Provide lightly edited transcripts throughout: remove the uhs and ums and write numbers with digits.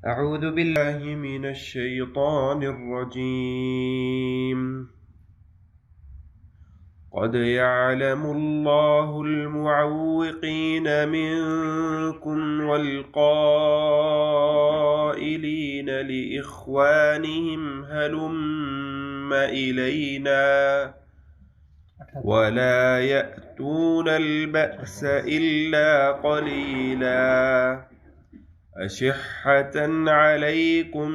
أعوذ بالله من الشيطان الرجيم. قد يعلم الله المعوقين منكم والقائلين لإخوانهم هلم إلينا ولا يأتون البأس إلا قليلا أشحة عليكم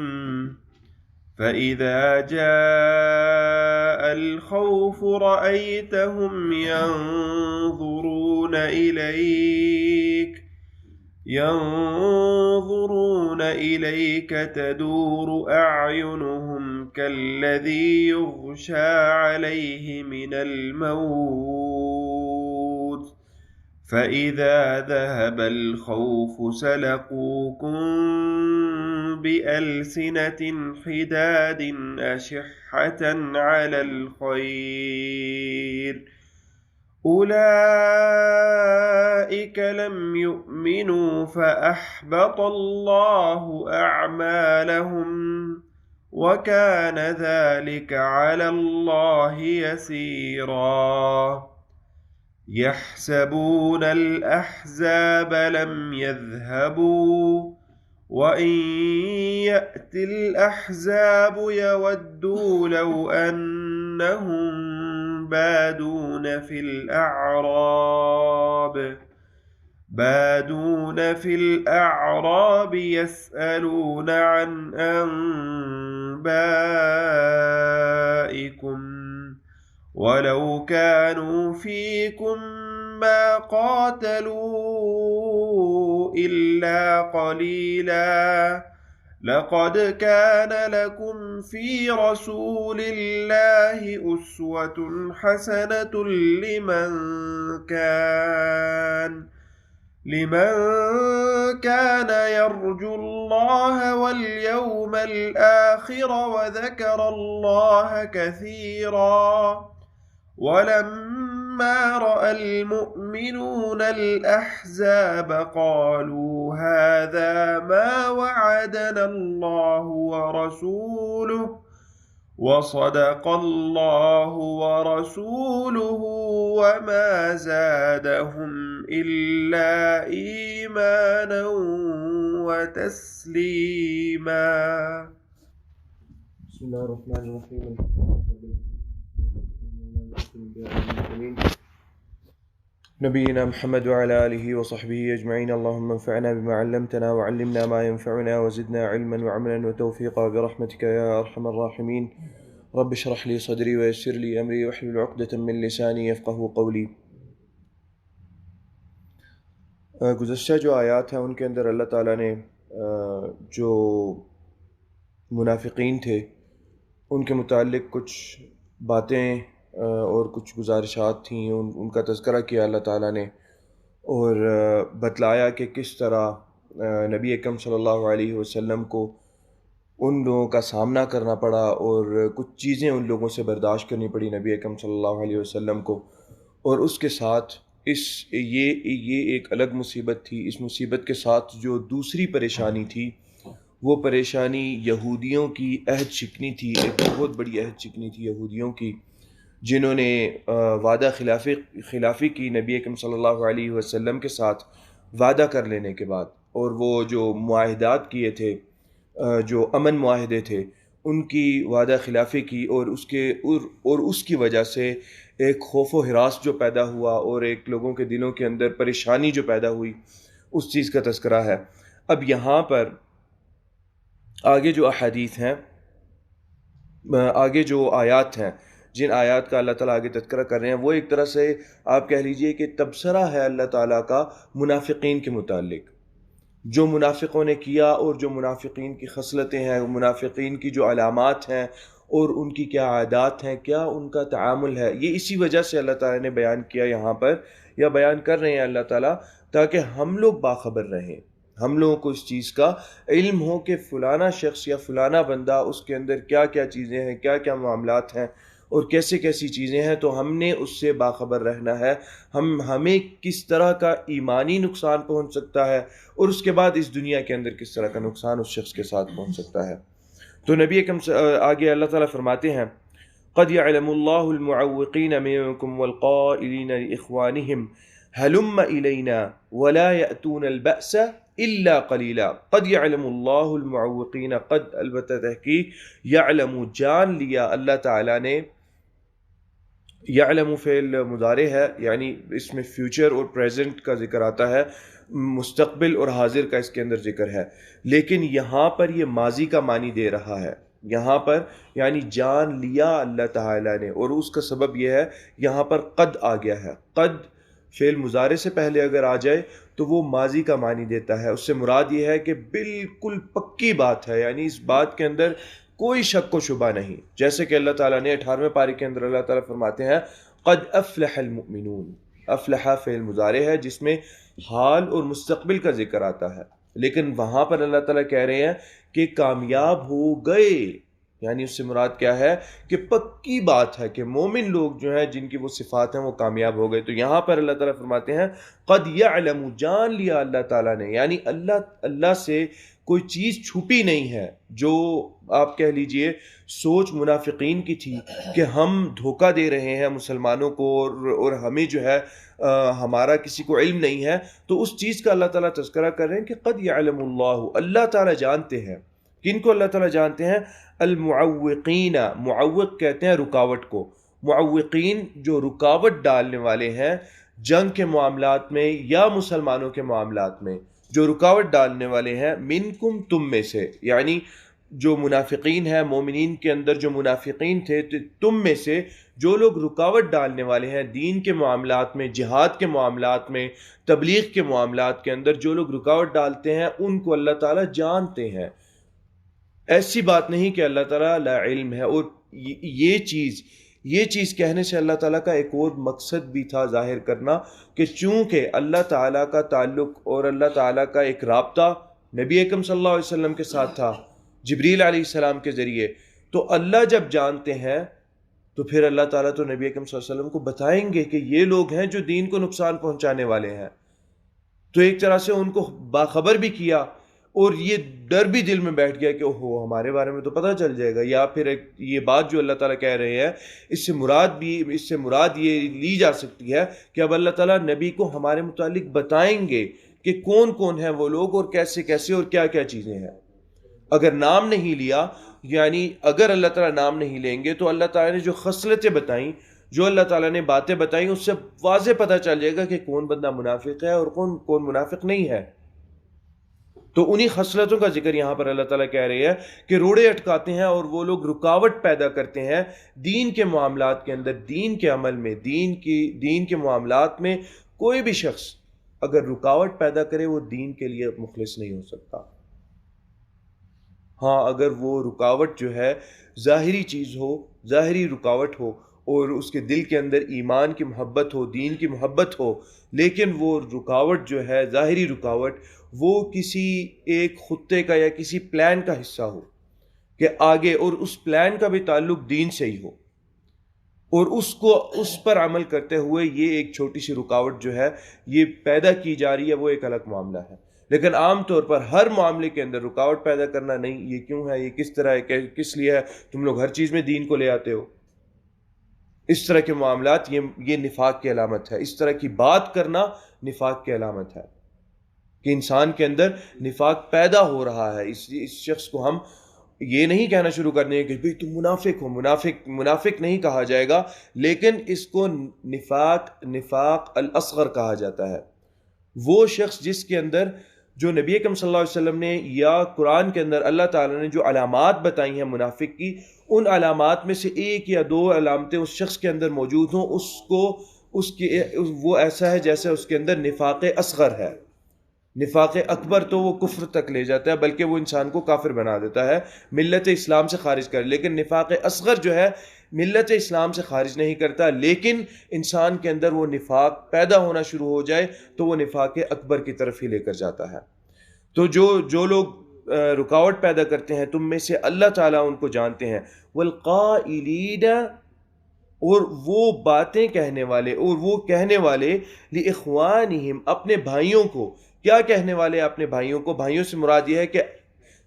فإذا جاء الخوف رأيتهم ينظرون إليك تدور أعينهم كالذي يغشى عليه من الموت فإذا ذهب الخوف سلقوكم بألسنة حداد أشحة على الخير أولئك لم يؤمنوا فأحبط الله أعمالهم وكان ذلك على الله يسيرا يحسبون الأحزاب لم يذهبوا وإن يأتي الأحزاب يودوا لو أنهم بادون في الأعراب يسألون عن أنبائكم ولو كانوا فيكم ما قاتلوا إلا قليلا لقد كان لكم في رسول الله أسوة حسنة لمن كان يرجو الله واليوم الآخر وذكر الله كثيرا ولما رأى المؤمنون الأحزاب قالوا هذا ما وعدنا الله ورسوله وصدق الله ورسوله وما زادهم إلا إيمانا وتسليما. بسم الله الرحمن الرحيم. نبينا محمد وعلى آله وصحبه أجمعين. اللهم انفعنا بما علمتنا وعلمنا ما ينفعنا وزدنا علما وعملا وتوفيقا برحمتك يا أرحم الراحمين. رب اشرح لي صدري ويسر لي أمري واحلل عقدة من لساني يفقه قولی. گزشتہ جو آیات ہیں ان کے اندر اللہ تعالیٰ نے جو منافقین تھے ان کے متعلق کچھ باتیں اور کچھ گزارشات تھیں، ان کا تذکرہ کیا اللہ تعالیٰ نے، اور بتلایا کہ کس طرح نبی اکرم صلی اللہ علیہ وسلم کو ان لوگوں کا سامنا کرنا پڑا اور کچھ چیزیں ان لوگوں سے برداشت کرنی پڑی نبی اکرم صلی اللہ علیہ وسلم کو، اور اس کے ساتھ یہ ایک الگ مصیبت تھی۔ اس مصیبت کے ساتھ جو دوسری پریشانی تھی وہ پریشانی یہودیوں کی عہد شکنی تھی، ایک بہت بڑی عہد شکنی تھی یہودیوں کی، جنہوں نے وعدہ خلافی کی نبی اکرم صلی اللہ علیہ وسلم کے ساتھ وعدہ کر لینے کے بعد، اور وہ جو معاہدات کیے تھے، جو امن معاہدے تھے، ان کی وعدہ خلافی کی، اور اس کی وجہ سے ایک خوف و ہراس جو پیدا ہوا اور ایک لوگوں کے دلوں کے اندر پریشانی جو پیدا ہوئی، اس چیز کا تذکرہ ہے۔ اب یہاں پر آگے جو احادیث ہیں، آگے جو آیات ہیں، جن آیات کا اللہ تعالیٰ آگے تذکرہ کر رہے ہیں، وہ ایک طرح سے آپ کہہ لیجئے کہ تبصرہ ہے اللہ تعالیٰ کا منافقین کے متعلق، جو منافقوں نے کیا اور جو منافقین کی خصلتیں ہیں، منافقین کی جو علامات ہیں اور ان کی کیا عادات ہیں، کیا ان کا تعامل ہے، یہ اسی وجہ سے اللہ تعالیٰ نے بیان کیا یہاں پر، یا بیان کر رہے ہیں اللہ تعالیٰ، تاکہ ہم لوگ باخبر رہیں، ہم لوگوں کو اس چیز کا علم ہو کہ فلانا شخص یا فلانا بندہ اس کے اندر کیا کیا چیزیں ہیں، کیا کیا معاملات ہیں، اور کیسے کیسی چیزیں ہیں، تو ہم نے اس سے باخبر رہنا ہے، ہمیں کس طرح کا ایمانی نقصان پہنچ سکتا ہے، اور اس کے بعد اس دنیا کے اندر کس طرح کا نقصان اس شخص کے ساتھ پہنچ سکتا ہے۔ تو نبی اکرم آگے اللہ تعالیٰ فرماتے ہیں قد يعلم الله المعوقين منكم والقائلين لإخوانهم هلم إلينا ولا يأتون البأس إلا قليلا۔ قد يعلم الله المعوقين، قد البتہ تحقیق، يعلم جان لیا اللہ تعالیٰ نے، یعلم فعل مضارع ہے، یعنی اس میں فیوچر اور پریزنٹ کا ذکر آتا ہے، مستقبل اور حاضر کا اس کے اندر ذکر ہے، لیکن یہاں پر یہ ماضی کا معنی دے رہا ہے، یہاں پر یعنی جان لیا اللہ تعالیٰ نے، اور اس کا سبب یہ ہے یہاں پر قد آ گیا ہے۔ قد فعل مضارع سے پہلے اگر آ جائے تو وہ ماضی کا معنی دیتا ہے، اس سے مراد یہ ہے کہ بالکل پکی بات ہے، یعنی اس بات کے اندر کوئی شک و شبہ نہیں، جیسے کہ اللہ تعالیٰ نے 18ویں پارے کے اندر اللہ تعالیٰ فرماتے ہیں قد افلح المؤمنون۔ افلح فعل مضارع ہے جس میں حال اور مستقبل کا ذکر آتا ہے، لیکن وہاں پر اللہ تعالیٰ کہہ رہے ہیں کہ کامیاب ہو گئے، یعنی اس سے مراد کیا ہے کہ پکی بات ہے کہ مومن لوگ جو ہیں جن کی وہ صفات ہیں وہ کامیاب ہو گئے۔ تو یہاں پر اللہ تعالیٰ فرماتے ہیں قد یعلم، جان لیا اللہ تعالیٰ نے، یعنی اللہ سے کوئی چیز چھپی نہیں ہے، جو آپ کہہ لیجئے سوچ منافقین کی تھی کہ ہم دھوکہ دے رہے ہیں مسلمانوں کو اور ہمیں جو ہے ہمارا کسی کو علم نہیں ہے، تو اس چیز کا اللہ تعالیٰ تذکرہ کر رہے ہیں کہ قد یعلم اللہ، اللہ تعالیٰ جانتے ہیں۔ کن کو اللہ تعالیٰ جانتے ہیں؟ المعوقین، معوق کہتے ہیں رکاوٹ کو، معوقین جو رکاوٹ ڈالنے والے ہیں جنگ کے معاملات میں یا مسلمانوں کے معاملات میں، جو رکاوٹ ڈالنے والے ہیں، منکم تم میں سے، یعنی جو منافقین ہیں، مومنین کے اندر جو منافقین تھے، تو تم میں سے جو لوگ رکاوٹ ڈالنے والے ہیں دین کے معاملات میں، جہاد کے معاملات میں، تبلیغ کے معاملات کے اندر جو لوگ رکاوٹ ڈالتے ہیں ان کو اللہ تعالیٰ جانتے ہیں۔ ایسی بات نہیں کہ اللہ تعالیٰ لا علم ہے، اور یہ چیز کہنے سے اللہ تعالیٰ کا ایک اور مقصد بھی تھا ظاہر کرنا کہ چونکہ اللہ تعالیٰ کا تعلق اور اللہ تعالیٰ کا ایک رابطہ نبی اکرم صلی اللہ علیہ وسلم کے ساتھ تھا جبریل علیہ السلام کے ذریعے، تو اللہ جب جانتے ہیں تو پھر اللہ تعالیٰ تو نبی اکرم صلی اللہ علیہ وسلم کو بتائیں گے کہ یہ لوگ ہیں جو دین کو نقصان پہنچانے والے ہیں، تو ایک طرح سے ان کو باخبر بھی کیا، اور یہ ڈر بھی دل میں بیٹھ گیا کہ اوہو ہمارے بارے میں تو پتہ چل جائے گا، یا پھر یہ بات جو اللہ تعالیٰ کہہ رہے ہیں اس سے مراد یہ لی جا سکتی ہے کہ اب اللہ تعالیٰ نبی کو ہمارے متعلق بتائیں گے کہ کون کون ہیں وہ لوگ اور کیسے کیسے اور کیا کیا چیزیں ہیں۔ اگر نام نہیں لیا، یعنی اگر اللہ تعالیٰ نام نہیں لیں گے تو اللہ تعالیٰ نے جو خصلتیں بتائیں، جو اللہ تعالیٰ نے باتیں بتائیں، اس سے واضح پتہ چل جائے گا کہ کون بندہ منافق ہے اور کون منافق نہیں ہے۔ تو انہی خصلتوں کا ذکر یہاں پر اللہ تعالیٰ کہہ رہے ہیں کہ روڑے اٹکاتے ہیں اور وہ لوگ رکاوٹ پیدا کرتے ہیں دین کے معاملات کے اندر، دین کے عمل میں، دین کے معاملات میں۔ کوئی بھی شخص اگر رکاوٹ پیدا کرے وہ دین کے لیے مخلص نہیں ہو سکتا۔ ہاں اگر وہ رکاوٹ جو ہے ظاہری چیز ہو، ظاہری رکاوٹ ہو، اور اس کے دل کے اندر ایمان کی محبت ہو، دین کی محبت ہو، لیکن وہ رکاوٹ جو ہے ظاہری رکاوٹ وہ کسی ایک خطے کا یا کسی پلان کا حصہ ہو کہ آگے، اور اس پلان کا بھی تعلق دین سے ہی ہو، اور اس پر عمل کرتے ہوئے یہ ایک چھوٹی سی رکاوٹ جو ہے یہ پیدا کی جا رہی ہے، وہ ایک الگ معاملہ ہے۔ لیکن عام طور پر ہر معاملے کے اندر رکاوٹ پیدا کرنا نہیں، یہ کیوں ہے، یہ کس طرح ہے، کس لیے ہے، تم لوگ ہر چیز میں دین کو لے آتے ہو، اس طرح کے معاملات یہ نفاق کی علامت ہے۔ اس طرح کی بات کرنا نفاق کی علامت ہے کہ انسان کے اندر نفاق پیدا ہو رہا ہے۔ اس شخص کو ہم یہ نہیں کہنا شروع کرنے ہیں کہ بھئی تم منافق ہو، منافق نہیں کہا جائے گا، لیکن اس کو نفاق الاصغر کہا جاتا ہے۔ وہ شخص جس کے اندر جو نبی اکرم صلی اللہ علیہ وسلم نے یا قرآن کے اندر اللہ تعالیٰ نے جو علامات بتائی ہیں منافق کی، ان علامات میں سے ایک یا دو علامتیں اس شخص کے اندر موجود ہوں، وہ ایسا ہے جیسے اس کے اندر نفاق اصغر ہے۔ نفاق اکبر تو وہ کفر تک لے جاتا ہے، بلکہ وہ انسان کو کافر بنا دیتا ہے، ملت اسلام سے خارج کر، لیکن نفاق اصغر جو ہے ملت اسلام سے خارج نہیں کرتا، لیکن انسان کے اندر وہ نفاق پیدا ہونا شروع ہو جائے تو وہ نفاق اکبر کی طرف ہی لے کر جاتا ہے۔ تو جو لوگ رکاوٹ پیدا کرتے ہیں تم میں سے، اللہ تعالیٰ ان کو جانتے ہیں۔ والقائلین اور وہ باتیں کہنے والے، اور وہ کہنے والے لِإِخْوَانِهِمْ اپنے بھائیوں کو. کیا کہنے والے اپنے بھائیوں کو؟ بھائیوں سے مراد یہ ہے کہ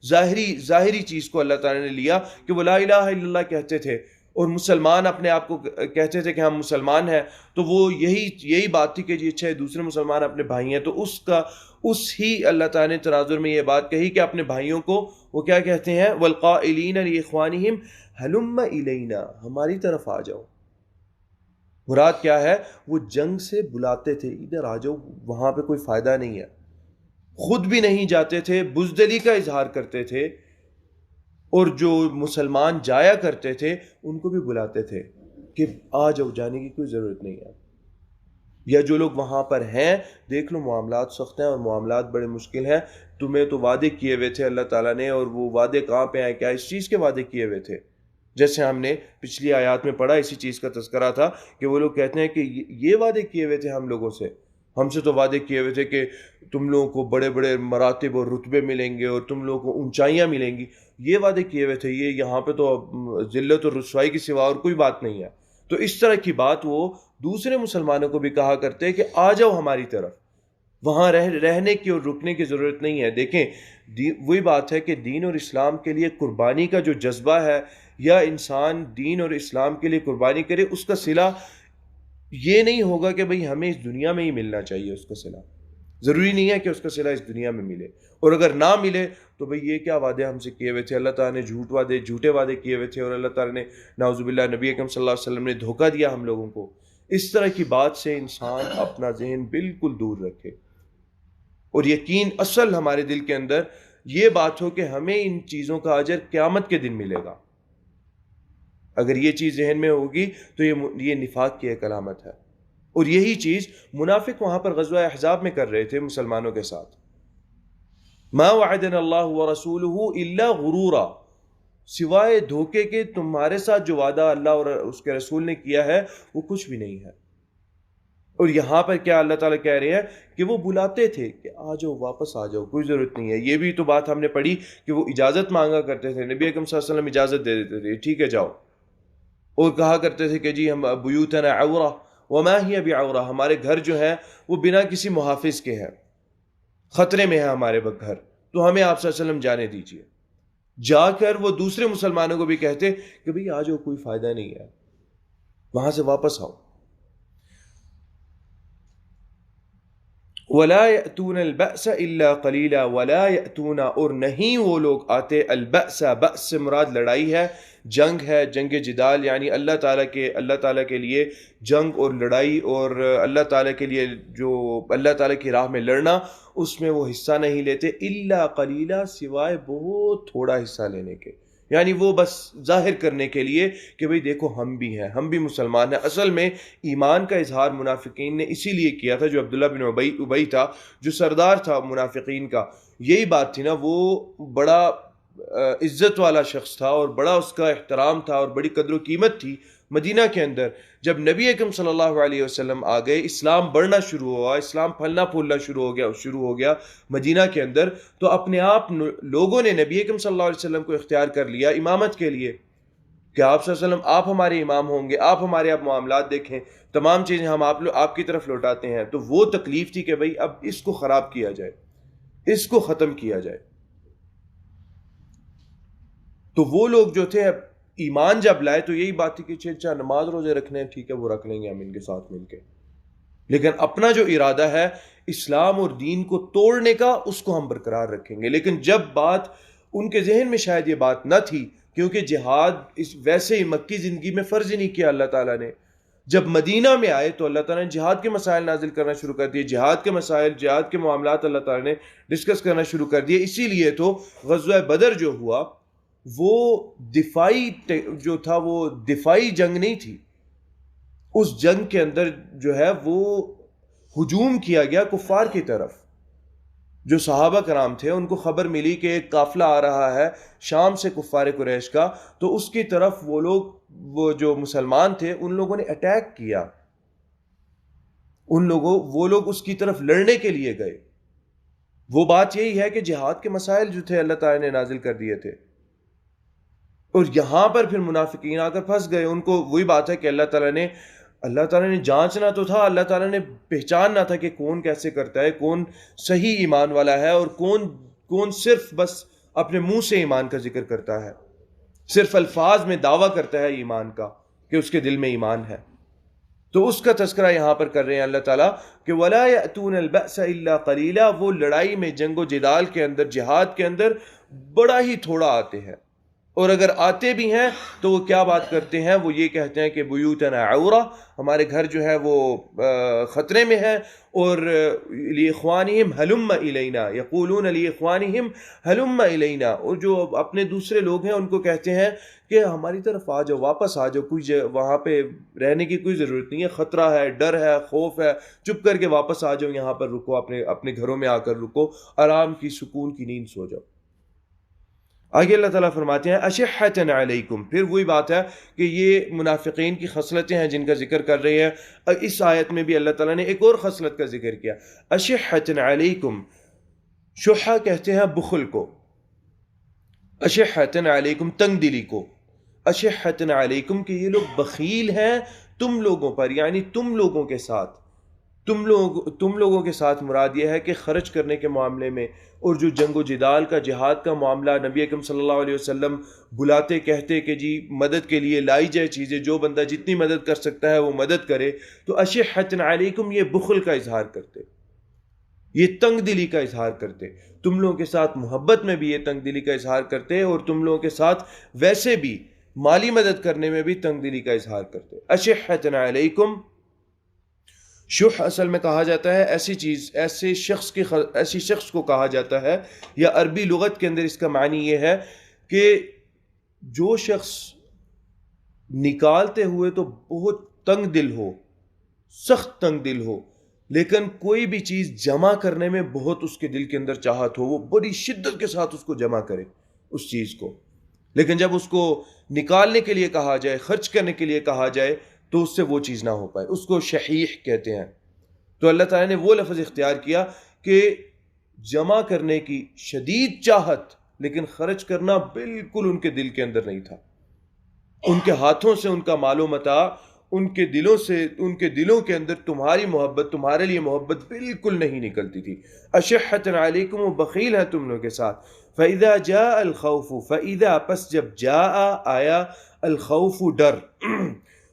ظاہری چیز کو اللہ تعالیٰ نے لیا کہ وہ لا الہ الا اللہ کہتے تھے، اور مسلمان اپنے آپ کو کہتے تھے کہ ہم مسلمان ہیں، تو وہ یہی بات تھی کہ جی اچھا دوسرے مسلمان اپنے بھائی ہیں، تو اس ہی اللہ تعالیٰ نے تناظر میں یہ بات کہی کہ اپنے بھائیوں کو وہ کیا کہتے ہیں، وَالْقَائِلِينَ لِإِخْوَانِهِمْ هَلُمَّ إِلَيْنَا ہماری طرف آ جاؤ. مراد کیا ہے؟ وہ جنگ سے بلاتے تھے، ادھر آ جاؤ، وہاں پہ کوئی فائدہ نہیں ہے. خود بھی نہیں جاتے تھے، بزدلی کا اظہار کرتے تھے، اور جو مسلمان جایا کرتے تھے ان کو بھی بلاتے تھے کہ آ جاؤ، جانے کی کوئی ضرورت نہیں ہے. یا جو لوگ وہاں پر ہیں، دیکھ لو معاملات سخت ہیں اور معاملات بڑے مشکل ہیں، تمہیں تو وعدے کیے ہوئے تھے اللہ تعالیٰ نے، اور وہ وعدے کہاں پہ آئے؟ کیا اس چیز کے وعدے کیے ہوئے تھے؟ جیسے ہم نے پچھلی آیات میں پڑھا، اسی چیز کا تذکرہ تھا کہ وہ لوگ کہتے ہیں کہ یہ وعدے کیے ہوئے تھے ہم لوگوں سے، ہم سے تو وعدے کیے ہوئے تھے کہ تم لوگوں کو بڑے بڑے مراتب اور رتبے ملیں گے اور تم لوگوں کو اونچائیاں ملیں گی، یہ وعدے کیے ہوئے تھے. یہ یہاں پہ تو ذلت اور رسوائی کے سوا اور کوئی بات نہیں ہے. تو اس طرح کی بات وہ دوسرے مسلمانوں کو بھی کہا کرتے کہ آ جاؤ ہماری طرف، وہاں رہنے کی اور رکنے کی ضرورت نہیں ہے. دیکھیں وہی بات ہے کہ دین اور اسلام کے لیے قربانی کا جو جذبہ ہے، یا انسان دین اور اسلام کے لیے قربانی کرے، اس کا صلہ یہ نہیں ہوگا کہ بھئی ہمیں اس دنیا میں ہی ملنا چاہیے. اس کا صلہ ضروری نہیں ہے کہ اس کا صلہ اس دنیا میں ملے، اور اگر نہ ملے تو بھئی یہ کیا وعدے ہم سے کیے ہوئے تھے؟ اللہ تعالیٰ نے جھوٹے وعدے کیے ہوئے تھے، اور اللہ تعالیٰ نے نعوذ باللہ نبی اکرم صلی اللہ علیہ وسلم نے دھوکہ دیا ہم لوگوں کو. اس طرح کی بات سے انسان اپنا ذہن بالکل دور رکھے، اور یقین اصل ہمارے دل کے اندر یہ بات ہو کہ ہمیں ان چیزوں کا اجر قیامت کے دن ملے گا. اگر یہ چیز ذہن میں ہوگی تو یہ نفاق کی ایک علامت ہے. اور یہی چیز منافق وہاں پر غزوہ احزاب میں کر رہے تھے مسلمانوں کے ساتھ. ما وعدنا اللہ ورسولہ الا غرورا، سوائے دھوکے کے تمہارے ساتھ جو وعدہ اللہ اور اس کے رسول نے کیا ہے وہ کچھ بھی نہیں ہے. اور یہاں پر کیا اللہ تعالیٰ کہہ رہے ہیں کہ وہ بلاتے تھے کہ آ جاؤ، واپس آ جاؤ، کوئی ضرورت نہیں ہے. یہ بھی تو بات ہم نے پڑھی کہ وہ اجازت مانگا کرتے تھے، نبی اکرم صلی اللہ علیہ وسلم اجازت دے دیتے تھے، ٹھیک ہے جاؤ. اور کہا کرتے تھے کہ جی ہم بیوتنا عورہ وما ہی بعورہ، ہمارے گھر جو ہیں وہ بنا کسی محافظ کے ہیں، خطرے میں ہے ہمارے گھر، تو ہمیں آپ صلی اللہ علیہ وسلم جانے دیجیے. جا کر وہ دوسرے مسلمانوں کو بھی کہتے کہ بھئی آ جاؤ، کوئی فائدہ نہیں ہے، وہاں سے واپس آؤ. ولا يأتون البأس الا قلیلا، ولا يأتون اور نہیں وہ لوگ آتے، البأس، بأس سے مراد لڑائی ہے، جنگ ہے، جنگ جدال، یعنی اللہ تعالیٰ کے لیے جنگ اور لڑائی، اور اللہ تعالیٰ کے لیے جو اللہ تعالیٰ کی راہ میں لڑنا، اس میں وہ حصہ نہیں لیتے. الا قلیلا، سوائے بہت تھوڑا حصہ لینے کے، یعنی وہ بس ظاہر کرنے کے لیے کہ بھئی دیکھو ہم بھی ہیں، ہم بھی مسلمان ہیں. اصل میں ایمان کا اظہار منافقین نے اسی لیے کیا تھا. جو عبداللہ بن ابی تھا، جو سردار تھا منافقین کا، یہی بات تھی نا، وہ بڑا عزت والا شخص تھا اور بڑا اس کا احترام تھا اور بڑی قدر و قیمت تھی مدینہ کے اندر. جب نبی اکرم صلی اللہ علیہ وسلم آ گئے، اسلام بڑھنا شروع ہوا، اسلام پھلنا پھولنا شروع ہو گیا مدینہ کے اندر، تو اپنے آپ لوگوں نے نبی اکرم صلی اللہ علیہ وسلم کو اختیار کر لیا امامت کے لیے کہ آپ صلی اللہ علیہ وسلم آپ ہمارے امام ہوں گے، آپ ہمارے اب معاملات دیکھیں، تمام چیزیں ہم آپ کی طرف لوٹاتے ہیں. تو وہ تکلیف تھی کہ بھئی اب اس کو خراب کیا جائے، اس کو ختم کیا جائے. تو وہ لوگ جو تھے ایمان جب لائے تو یہی بات تھی کہ اچھا نماز روزے رکھنے ہیں، ٹھیک ہے وہ رکھ لیں گے ہم ان کے ساتھ مل کے، لیکن اپنا جو ارادہ ہے اسلام اور دین کو توڑنے کا، اس کو ہم برقرار رکھیں گے. لیکن جب بات ان کے ذہن میں شاید یہ بات نہ تھی، کیونکہ جہاد ویسے ہی مکی زندگی میں فرض ہی نہیں کیا اللہ تعالیٰ نے. جب مدینہ میں آئے تو اللہ تعالیٰ نے جہاد کے مسائل نازل کرنا شروع کر دیے، جہاد کے مسائل، جہاد کے معاملات اللہ تعالیٰ نے ڈسکس کرنا شروع کر دیے. اسی لیے تو غزوہ بدر جو ہوا وہ دفاعی جنگ نہیں تھی. اس جنگ کے اندر جو ہے وہ ہجوم کیا گیا کفار کی طرف. جو صحابہ کرام تھے ان کو خبر ملی کہ ایک قافلہ آ رہا ہے شام سے کفار قریش کا، تو اس کی طرف وہ جو مسلمان تھے ان لوگوں نے اٹیک کیا، وہ لوگ اس کی طرف لڑنے کے لیے گئے. وہ بات یہی ہے کہ جہاد کے مسائل جو تھے اللہ تعالیٰ نے نازل کر دیے تھے، اور یہاں پر پھر منافقین آ کر پھنس گئے. ان کو وہی بات ہے کہ اللہ تعالیٰ نے جانچنا تو تھا, اللہ تعالیٰ نے پہچاننا تھا کہ کون کیسے کرتا ہے, کون صحیح ایمان والا ہے, اور کون صرف بس اپنے منہ سے ایمان کا ذکر کرتا ہے, صرف الفاظ میں دعویٰ کرتا ہے ایمان کا کہ اس کے دل میں ایمان ہے. تو اس کا تذکرہ یہاں پر کر رہے ہیں اللہ تعالیٰ کہ وَلَا يَأْتُونَ الْبَأْسَ إِلَّا قَلِيلًا, وہ لڑائی میں, جنگ و جدال کے اندر, جہاد کے اندر بڑا ہی تھوڑا آتے ہیں, اور اگر آتے بھی ہیں تو وہ کیا بات کرتے ہیں, وہ یہ کہتے ہیں کہ بیوتنا عورہ, ہمارے گھر جو ہے وہ خطرے میں ہے, اور لِإِخْوَانِهِمْ هَلُمَّ إِلَيْنَا يَقُولُونَ لِإِخْوَانِهِمْ هَلُمَّ إِلَيْنَا, اور جو اپنے دوسرے لوگ ہیں ان کو کہتے ہیں کہ ہماری طرف آ جاؤ, واپس آ جاؤ, کوئی وہاں پہ رہنے کی کوئی ضرورت نہیں ہے, خطرہ ہے, ڈر ہے, خوف ہے, چپ کر کے واپس آ جاؤ, یہاں پر رکو, اپنے گھروں میں آ کر رکو, آرام کی, سکون کی نیند سو جاؤ. آگے اللہ تعالیٰ فرماتے ہیں اشحۃ علیکم, پھر وہی بات ہے کہ یہ منافقین کی خصلتیں ہیں جن کا ذکر کر رہے ہیں. اس آیت میں بھی اللہ تعالیٰ نے ایک اور خصلت کا ذکر کیا, اشحۃ علیکم. شحہ کہتے ہیں بخل کو, اشحۃ علیکم تنگ دلی کو, اشحۃ علیکم کہ یہ لوگ بخیل ہیں تم لوگوں پر, یعنی تم لوگوں کے ساتھ. تم لوگوں کے ساتھ مراد یہ ہے کہ خرچ کرنے کے معاملے میں, اور جو جنگ و جدال کا, جہاد کا معاملہ, نبی اکرم صلی اللہ علیہ وسلم بلاتے, کہتے کہ جی مدد کے لیے لائی جائے چیزیں, جو بندہ جتنی مدد کر سکتا ہے وہ مدد کرے, تو اشحۃ علیکم یہ بخل کا اظہار کرتے, یہ تنگ دلی کا اظہار کرتے. تم لوگوں کے ساتھ محبت میں بھی یہ تنگ دلی کا اظہار کرتے, اور تم لوگوں کے ساتھ ویسے بھی مالی مدد کرنے میں بھی تنگ دلی کا اظہار کرتے. اشحۃ علیکم, شح اصل میں کہا جاتا ہے ایسی چیز, ایسی شخص کو کہا جاتا ہے, یا عربی لغت کے اندر اس کا معنی یہ ہے کہ جو شخص نکالتے ہوئے تو بہت تنگ دل ہو, سخت تنگ دل ہو, لیکن کوئی بھی چیز جمع کرنے میں بہت اس کے دل کے اندر چاہت ہو, وہ بڑی شدت کے ساتھ اس کو جمع کرے اس چیز کو, لیکن جب اس کو نکالنے کے لیے کہا جائے, خرچ کرنے کے لیے کہا جائے, تو اس سے وہ چیز نہ ہو پائے, اس کو شحیح کہتے ہیں. تو اللہ تعالیٰ نے وہ لفظ اختیار کیا کہ جمع کرنے کی شدید چاہت, لیکن خرچ کرنا بالکل ان کے دل کے اندر نہیں تھا. ان کے ہاتھوں سے ان کا مال و متاع, ان کے دلوں کے اندر تمہاری محبت, تمہارے لیے محبت بالکل نہیں نکلتی تھی. اشحۃ علیکم, وہ بخیل ہیں تم لوگوں کے ساتھ. فَإِذَا جَاءَ الْخَوْفُ, فَإِذَا پس جب جاء آیا, الخوف ڈر,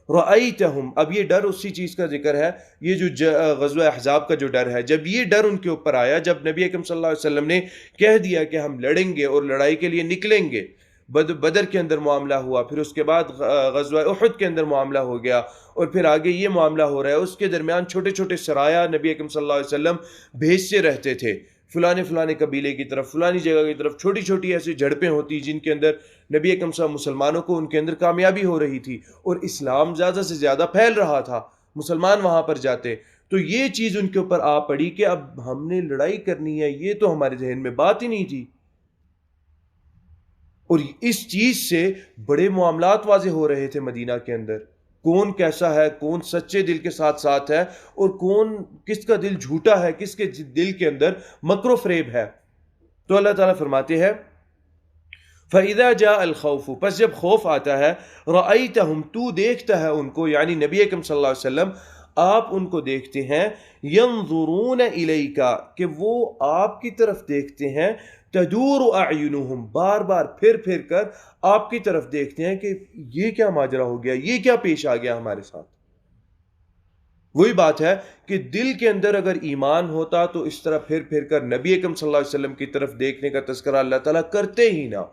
رأیتہم, اب یہ ڈر اسی چیز کا ذکر ہے, یہ جو غزوہ احزاب کا جو ڈر ہے, جب یہ ڈر ان کے اوپر آیا, جب نبی اکرم صلی اللہ علیہ وسلم نے کہہ دیا کہ ہم لڑیں گے اور لڑائی کے لیے نکلیں گے, بدر کے اندر معاملہ ہوا, پھر اس کے بعد غزوہ احد کے اندر معاملہ ہو گیا, اور پھر آگے یہ معاملہ ہو رہا ہے. اس کے درمیان چھوٹے چھوٹے سرایا نبی اکرم صلی اللہ علیہ وسلم بھیجتے رہتے تھے, فلانے قبیلے کی طرف, فلانی جگہ کی طرف, چھوٹی چھوٹی ایسی جھڑپیں ہوتی جن کے اندر نبی اکرم صلی اللہ علیہ وسلم مسلمانوں کو ان کے اندر کامیابی ہو رہی تھی, اور اسلام زیادہ سے زیادہ پھیل رہا تھا, مسلمان وہاں پر جاتے. تو یہ چیز ان کے اوپر آ پڑی کہ اب ہم نے لڑائی کرنی ہے, یہ تو ہمارے ذہن میں بات ہی نہیں تھی. اور اس چیز سے بڑے معاملات واضح ہو رہے تھے مدینہ کے اندر, کون کیسا ہے, کون سچے دل کے ساتھ ہے, اور کون کس کا دل جھوٹا ہے, کس کے دل کے اندر مکر و فریب ہے. تو اللہ تعالیٰ فرماتے ہیں فَإِذَا جَاءَ الْخَوْفُ, پس جب خوف آتا ہے, رَأَيْتَهُمْ, تو دیکھتا ہے ان کو, یعنی نبی اکرم صلی اللہ علیہ وسلم آپ ان کو دیکھتے ہیں, يَنظُرُونَ إِلَيْكَ, کہ وہ آپ کی طرف دیکھتے ہیں, تدور اعینہم, بار بار پھر کر آپ کی طرف دیکھتے ہیں کہ یہ کیا ماجرا ہو گیا, یہ کیا پیش آ گیا ہمارے ساتھ. وہی بات ہے کہ دل کے اندر اگر ایمان ہوتا تو اس طرح پھر کر نبی اکرم صلی اللہ علیہ وسلم کی طرف دیکھنے کا تذکرہ اللہ تعالیٰ کرتے ہی نہ.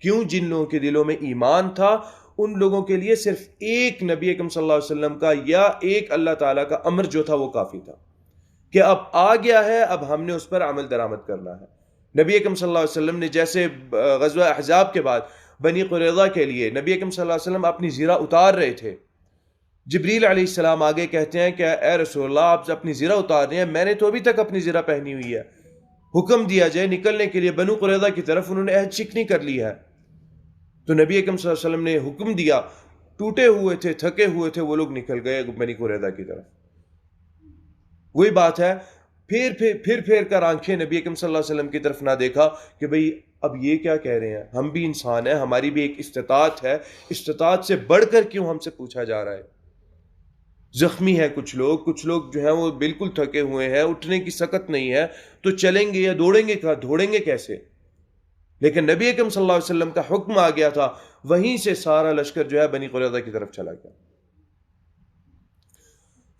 کیوں؟ جن لوگوں کے دلوں میں ایمان تھا, ان لوگوں کے لیے صرف ایک نبی اکرم صلی اللہ علیہ وسلم کا یا ایک اللہ تعالیٰ کا امر جو تھا وہ کافی تھا کہ اب آ گیا ہے, اب ہم نے اس پر عمل درآمد کرنا ہے. نبی اکرم صلی اللہ علیہ وسلم نے جیسے غزوہ احزاب کے بعد بنی قریظہ کے لیے نبی اکرم صلی اللہ علیہ وسلم اپنی زرہ اتار رہے تھے, جبریل علیہ السلام آگے کہتے ہیں کہ اے رسول اللہ آپ اپنی زرہ اتار رہے ہیں, میں نے تو ابھی تک اپنی زرہ پہنی ہوئی ہے, حکم دیا جائے نکلنے کے لیے. بنو قریظہ کی طرف انہوں نے عہد شکنی کر لی ہے, تو نبی اکرم صلی اللہ علیہ وسلم نے حکم دیا, ٹوٹے ہوئے تھے, تھکے ہوئے تھے, وہ لوگ نکل گئے بنی قریظہ کی طرف. وہی بات ہے, پھر کر آنکھیں نبی اکرم صلی اللہ علیہ وسلم کی طرف نہ دیکھا کہ بھئی اب یہ کیا کہہ رہے ہیں، ہم بھی انسان ہیں، ہماری بھی ایک استطاعت ہے، استطاعت سے بڑھ کر کیوں ہم سے پوچھا جا رہا ہے؟ زخمی ہے کچھ لوگ جو ہیں وہ بالکل تھکے ہوئے ہیں، اٹھنے کی سکت نہیں ہے، تو چلیں گے یا دوڑیں گے دوڑیں گے کیسے؟ لیکن نبی اکرم صلی اللہ علیہ وسلم کا حکم آ گیا تھا، وہیں سے سارا لشکر جو ہے بنی قریظہ کی طرف چلا گیا۔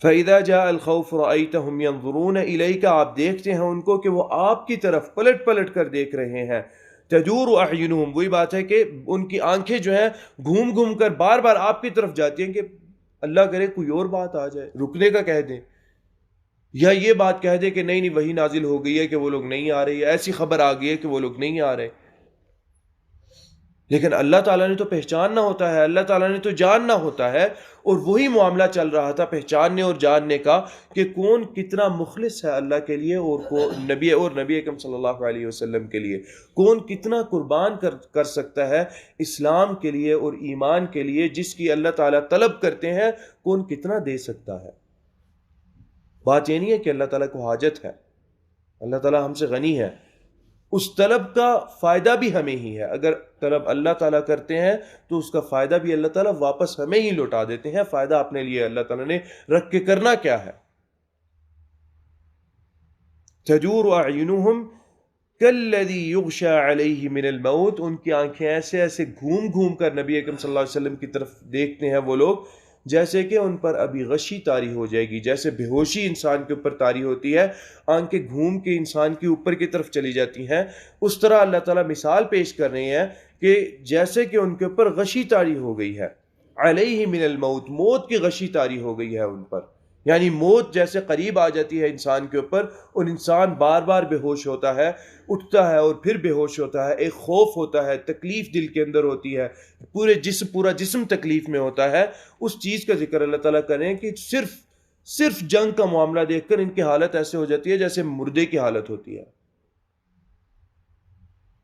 فَإِذَا جَاءَ الْخَوْفُ رَأَيْتَهُمْ يَنظُرُونَ إِلَيْكَ، آپ دیکھتے ہیں ان کو کہ وہ آپ کی طرف پلٹ پلٹ کر دیکھ رہے ہیں۔ تَدُورُ أَعْيُنُهُمْ، وہی بات ہے کہ ان کی آنکھیں جو ہیں گھوم گھوم کر بار بار آپ کی طرف جاتی ہیں کہ اللہ کرے کوئی اور بات آ جائے، رکنے کا کہہ دیں، یا یہ بات کہہ دیں کہ نہیں وہی نازل ہو گئی ہے کہ وہ لوگ نہیں آ رہے، ایسی خبر آ گئی ہے کہ وہ لوگ نہیں آ رہے۔ لیکن اللہ تعالیٰ نے تو پہچاننا ہوتا ہے، اللہ تعالیٰ نے تو جاننا ہوتا ہے، اور وہی معاملہ چل رہا تھا پہچاننے اور جاننے کا کہ کون کتنا مخلص ہے اللہ کے لیے اور نبی اکرم صلی اللہ علیہ وسلم کے لیے، کون کتنا قربان کر سکتا ہے اسلام کے لیے اور ایمان کے لیے، جس کی اللہ تعالیٰ طلب کرتے ہیں کون کتنا دے سکتا ہے۔ بات یہ نہیں ہے کہ اللہ تعالیٰ کو حاجت ہے، اللہ تعالیٰ ہم سے غنی ہے، اس طلب کا فائدہ بھی ہمیں ہی ہے۔ اگر طلب اللہ تعالیٰ کرتے ہیں تو اس کا فائدہ بھی اللہ تعالیٰ واپس ہمیں ہی لوٹا دیتے ہیں۔ فائدہ اپنے لیے اللہ تعالیٰ نے رکھ کے کرنا کیا ہے؟ تَجُورُ أَعْيُنُهُمْ كَالَّذِي يُغْشَى عَلَيْهِ مِنَ الْمَوْتِ، ان کی آنکھیں ایسے گھوم گھوم کر نبی اکرم صلی اللہ علیہ وسلم کی طرف دیکھتے ہیں وہ لوگ، جیسے کہ ان پر ابھی غشی طاری ہو جائے گی، جیسے بے ہوشی انسان کے اوپر طاری ہوتی ہے، آنکھیں گھوم کے انسان کے اوپر کی طرف چلی جاتی ہیں، اس طرح اللہ تعالیٰ مثال پیش کر رہے ہیں کہ جیسے کہ ان کے اوپر غشی طاری ہو گئی ہے، علیہ من الموت، موت کی غشی طاری ہو گئی ہے ان پر، یعنی موت جیسے قریب آ جاتی ہے انسان کے اوپر اور انسان بار بار بے ہوش ہوتا ہے، اٹھتا ہے اور پھر بے ہوش ہوتا ہے، ایک خوف ہوتا ہے، تکلیف دل کے اندر ہوتی ہے، پورا جسم تکلیف میں ہوتا ہے۔ اس چیز کا ذکر اللہ تعالیٰ کریں کہ صرف جنگ کا معاملہ دیکھ کر ان کی حالت ایسے ہو جاتی ہے جیسے مردے کی حالت ہوتی ہے۔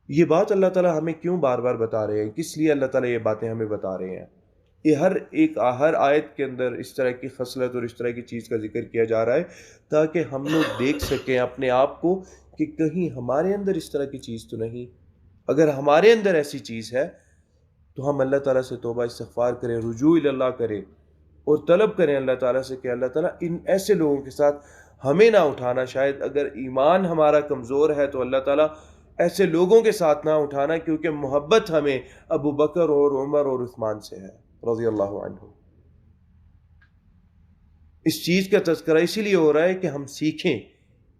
یہ بات اللہ تعالیٰ ہمیں کیوں بار بار بتا رہے ہیں؟ کس لیے اللہ تعالیٰ یہ باتیں ہمیں بتا رہے ہیں؟ یہ ہر آیت کے اندر اس طرح کی خصلت اور اس طرح کی چیز کا ذکر کیا جا رہا ہے تاکہ ہم لوگ دیکھ سکیں اپنے آپ کو کہ کہیں ہمارے اندر اس طرح کی چیز تو نہیں۔ اگر ہمارے اندر ایسی چیز ہے تو ہم اللہ تعالیٰ سے توبہ استغفار کریں، رجوع اللہ کریں اور طلب کریں اللہ تعالیٰ سے کہ اللہ تعالیٰ ان ایسے لوگوں کے ساتھ ہمیں نہ اٹھانا۔ شاید اگر ایمان ہمارا کمزور ہے تو اللہ تعالیٰ ایسے لوگوں کے ساتھ نہ اٹھانا، کیونکہ محبت ہمیں ابو بکر اور عمر اور عثمان سے ہے رضی اللہ عنہ۔ اس چیز کا تذکرہ اسی لیے ہو رہا ہے کہ ہم سیکھیں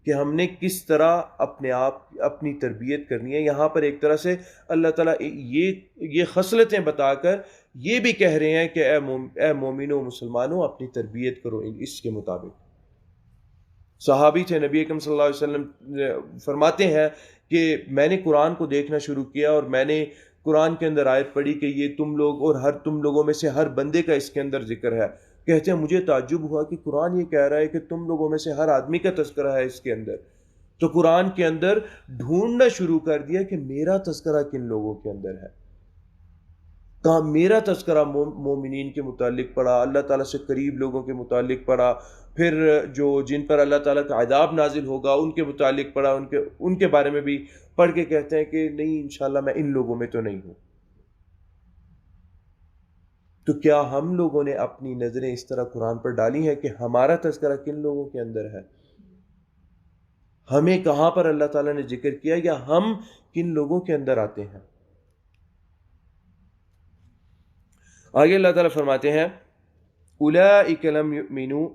کہ ہم نے کس طرح اپنی تربیت کرنی ہے۔ یہاں پر ایک طرح سے اللہ تعالیٰ یہ خصلتیں بتا کر یہ بھی کہہ رہے ہیں کہ اے مومنوں مسلمانوں اپنی تربیت کرو اس کے مطابق۔ صحابی تھے، نبی اکرم صلی اللہ علیہ وسلم فرماتے ہیں کہ میں نے قرآن کو دیکھنا شروع کیا اور میں نے قرآن کے اندر آیت پڑھی کہ یہ تم لوگ اور تم لوگوں میں سے ہر بندے کا اس کے اندر ذکر ہے۔ کہتے ہیں مجھے تعجب ہوا کہ قرآن یہ کہہ رہا ہے کہ تم لوگوں میں سے ہر آدمی کا تذکرہ ہے اس کے اندر، تو قرآن کے اندر ڈھونڈنا شروع کر دیا کہ میرا تذکرہ کن لوگوں کے اندر ہے۔ کہاں میرا تذکرہ مومنین کے متعلق پڑھا، اللہ تعالیٰ سے قریب لوگوں کے متعلق پڑھا، پھر جن پر اللہ تعالیٰ کا عذاب نازل ہوگا ان کے متعلق پڑھا، ان کے بارے میں بھی پڑھ کے کہتے ہیں کہ نہیں انشاءاللہ میں ان لوگوں میں تو نہیں ہوں۔ تو کیا ہم لوگوں نے اپنی نظریں اس طرح قرآن پر ڈالی ہیں کہ ہمارا تذکرہ کن لوگوں کے اندر ہے؟ ہمیں کہاں پر اللہ تعالیٰ نے ذکر کیا یا ہم کن لوگوں کے اندر آتے ہیں؟ آگے اللہ تعالیٰ فرماتے ہیں اولئک لم یؤمنوا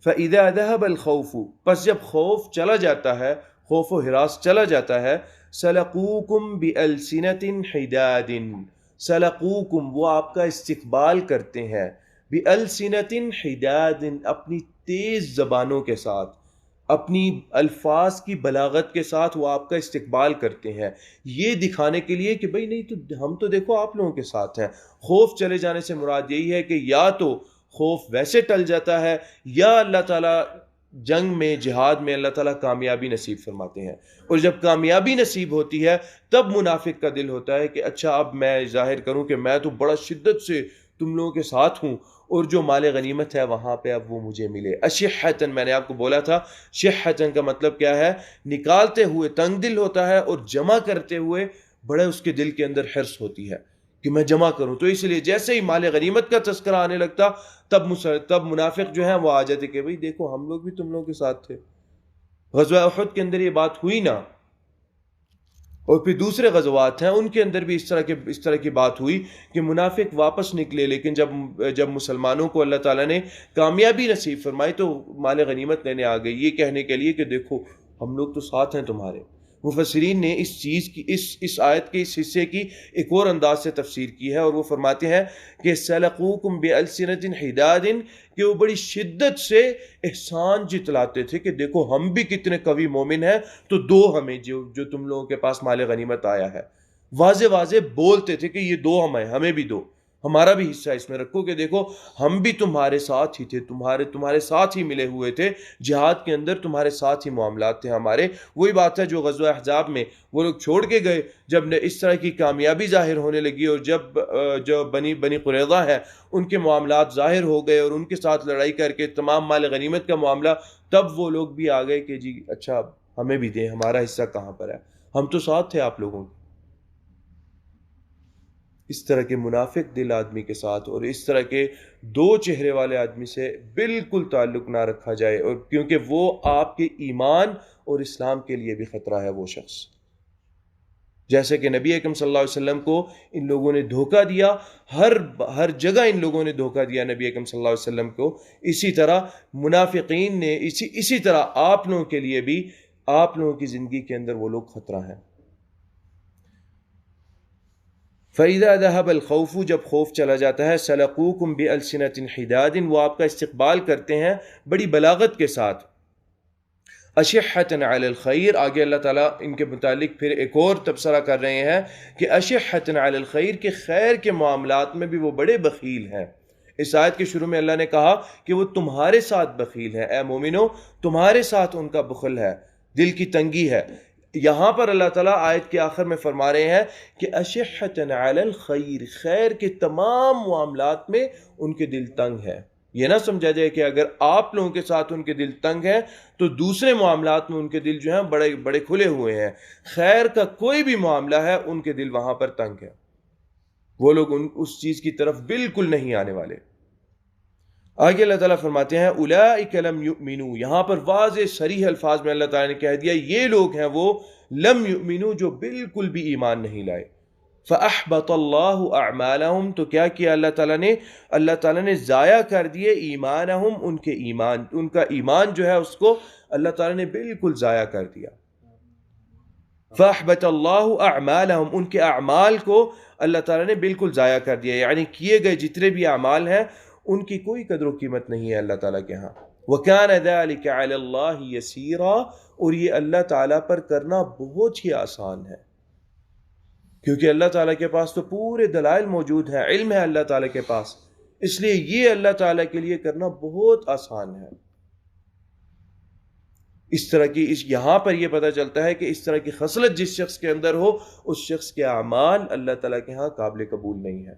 فاذا ذهب الخوف، پس جب خوف چلا جاتا ہے، خوف و ہراس چلا جاتا ہے، سلقوکم بألسنۃ حداد، سلقوکم وہ آپ کا استقبال کرتے ہیں، بألسنۃ حداد اپنی تیز زبانوں کے ساتھ، اپنی الفاظ کی بلاغت کے ساتھ وہ آپ کا استقبال کرتے ہیں، یہ دکھانے کے لیے کہ بھئی نہیں تو ہم تو دیکھو آپ لوگوں کے ساتھ ہیں۔ خوف چلے جانے سے مراد یہی ہے کہ یا تو خوف ویسے ٹل جاتا ہے یا اللہ تعالیٰ جنگ میں جہاد میں اللہ تعالیٰ کامیابی نصیب فرماتے ہیں، اور جب کامیابی نصیب ہوتی ہے تب منافق کا دل ہوتا ہے کہ اچھا اب میں ظاہر کروں کہ میں تو بڑا شدت سے تم لوگوں کے ساتھ ہوں اور جو مال غنیمت ہے وہاں پہ اب وہ مجھے ملے. اشحتن، میں نے آپ کو بولا تھا شحتن کا مطلب کیا ہے، نکالتے ہوئے تنگ دل ہوتا ہے، اور جمع کرتے ہوئے بڑے اس کے دل کے اندر حرص ہوتی ہے کہ میں جمع کروں. تو اس لیے جیسے ہی مال غنیمت کا تذکرہ آنے لگتا تب منافق جو ہیں وہ آ جاتے کہ بھئی دیکھو ہم لوگ بھی تم لوگوں کے ساتھ تھے. غزوہ احد کے اندر یہ بات ہوئی نا، اور پھر دوسرے غزوات ہیں ان کے اندر بھی اس طرح کی بات ہوئی کہ منافق واپس نکلے، لیکن جب مسلمانوں کو اللہ تعالیٰ نے کامیابی نصیب فرمائی تو مال غنیمت لینے آ گئی، یہ کہنے کے لیے کہ دیکھو ہم لوگ تو ساتھ ہیں تمہارے. مفسرین نے اس چیز کی اس آیت کے اس حصے کی ایک اور انداز سے تفسیر کی ہے، اور وہ فرماتے ہیں کہ سلقوکم بألسنۃ حداد، کہ وہ بڑی شدت سے احسان جتلاتے تھے کہ دیکھو ہم بھی کتنے قوی مومن ہیں، تو دو ہمیں جو تم لوگوں کے پاس مال غنیمت آیا ہے. واضح واضح بولتے تھے کہ یہ دو ہمیں بھی دو، ہمارا بھی حصہ اس میں رکھو، کہ دیکھو ہم بھی تمہارے ساتھ ہی تھے، تمہارے ساتھ ہی ملے ہوئے تھے جہاد کے اندر، تمہارے ساتھ ہی معاملات تھے ہمارے. وہی بات ہے جو غزوہ احزاب میں وہ لوگ چھوڑ کے گئے، جب اس طرح کی کامیابی ظاہر ہونے لگی، اور جو بنی قریظہ ہیں ان کے معاملات ظاہر ہو گئے اور ان کے ساتھ لڑائی کر کے تمام مال غنیمت کا معاملہ، تب وہ لوگ بھی آ گئے کہ جی اچھا ہمیں بھی دیں، ہمارا حصہ کہاں پر ہے، ہم تو ساتھ تھے آپ لوگوں کے. اس طرح کے منافق دل آدمی کے ساتھ اور اس طرح کے دو چہرے والے آدمی سے بالکل تعلق نہ رکھا جائے، اور کیونکہ وہ آپ کے ایمان اور اسلام کے لیے بھی خطرہ ہے وہ شخص. جیسے کہ نبی اکرم صلی اللہ علیہ وسلم کو ان لوگوں نے دھوکہ دیا، ہر جگہ ان لوگوں نے دھوکہ دیا نبی اکرم صلی اللہ علیہ وسلم کو، اسی طرح منافقین نے اسی طرح آپ لوگوں کے لیے بھی، آپ لوگوں کی زندگی کے اندر وہ لوگ خطرہ ہیں. فَإِذَا ذَهَبَ الْخَوْفُ، جب خوف چلا جاتا ہے، سَلَقُوكُمْ بِأَلْسِنَةٍ حِدَادٍ، وہ آپ کا استقبال کرتے ہیں بڑی بلاغت کے ساتھ. أَشِحَّةً عَلَى الْخَيْرِ، آگے اللہ تعالیٰ ان کے متعلق پھر ایک اور تبصرہ کر رہے ہیں کہ أَشِحَّةً عَلَى الْخَيْرِ، کہ خیر کے معاملات میں بھی وہ بڑے بخیل ہیں. اس آیت کے شروع میں اللہ نے کہا کہ وہ تمہارے ساتھ بخیل ہیں، اے مومنو تمہارے ساتھ ان کا بخل ہے، دل کی تنگی ہے. یہاں پر اللہ تعالیٰ آیت کے آخر میں فرما رہے ہیں کہ اشحۃ علی الخیر، خیر کے تمام معاملات میں ان کے دل تنگ ہے. یہ نہ سمجھا جائے کہ اگر آپ لوگوں کے ساتھ ان کے دل تنگ ہیں تو دوسرے معاملات میں ان کے دل جو ہیں بڑے بڑے کھلے ہوئے ہیں. خیر کا کوئی بھی معاملہ ہے ان کے دل وہاں پر تنگ ہے، وہ لوگ اس چیز کی طرف بالکل نہیں آنے والے. آگے اللہ تعالیٰ فرماتے ہیں اولئک لم یؤمنوا، یہاں پر واضح صریح الفاظ میں اللہ تعالیٰ نے کہہ دیا یہ لوگ ہیں وہ لم یؤمنوا، جو بالکل بھی ایمان نہیں لائے. فاحبط اللہ اعمالہم، تو کیا کیا اللہ تعالیٰ نے ضائع کر دیے ایمانہم، ان کا ایمان جو ہے اس کو اللہ تعالیٰ نے بالکل ضائع کر دیا. فاحبط اللہ اعمالہم، ان کے اعمال کو اللہ تعالیٰ نے بالکل ضائع کر دیا، یعنی کیے گئے جتنے بھی اعمال ہیں ان کی کوئی قدر و قیمت نہیں ہے اللہ تعالیٰ کے ہاں. وَكَانَ ذَلِكَ عَلَى اللَّهِ يَسِيرًا، اور یہ اللہ تعالیٰ پر کرنا بہت ہی آسان ہے، کیونکہ اللہ تعالیٰ کے پاس تو پورے دلائل موجود ہیں، علم ہے اللہ تعالیٰ کے پاس، اس لیے یہ اللہ تعالیٰ کے لیے کرنا بہت آسان ہے. اس طرح کی یہاں پر یہ پتہ چلتا ہے کہ اس طرح کی خصلت جس شخص کے اندر ہو اس شخص کے اعمال اللہ تعالیٰ کے ہاں قابل قبول نہیں ہے.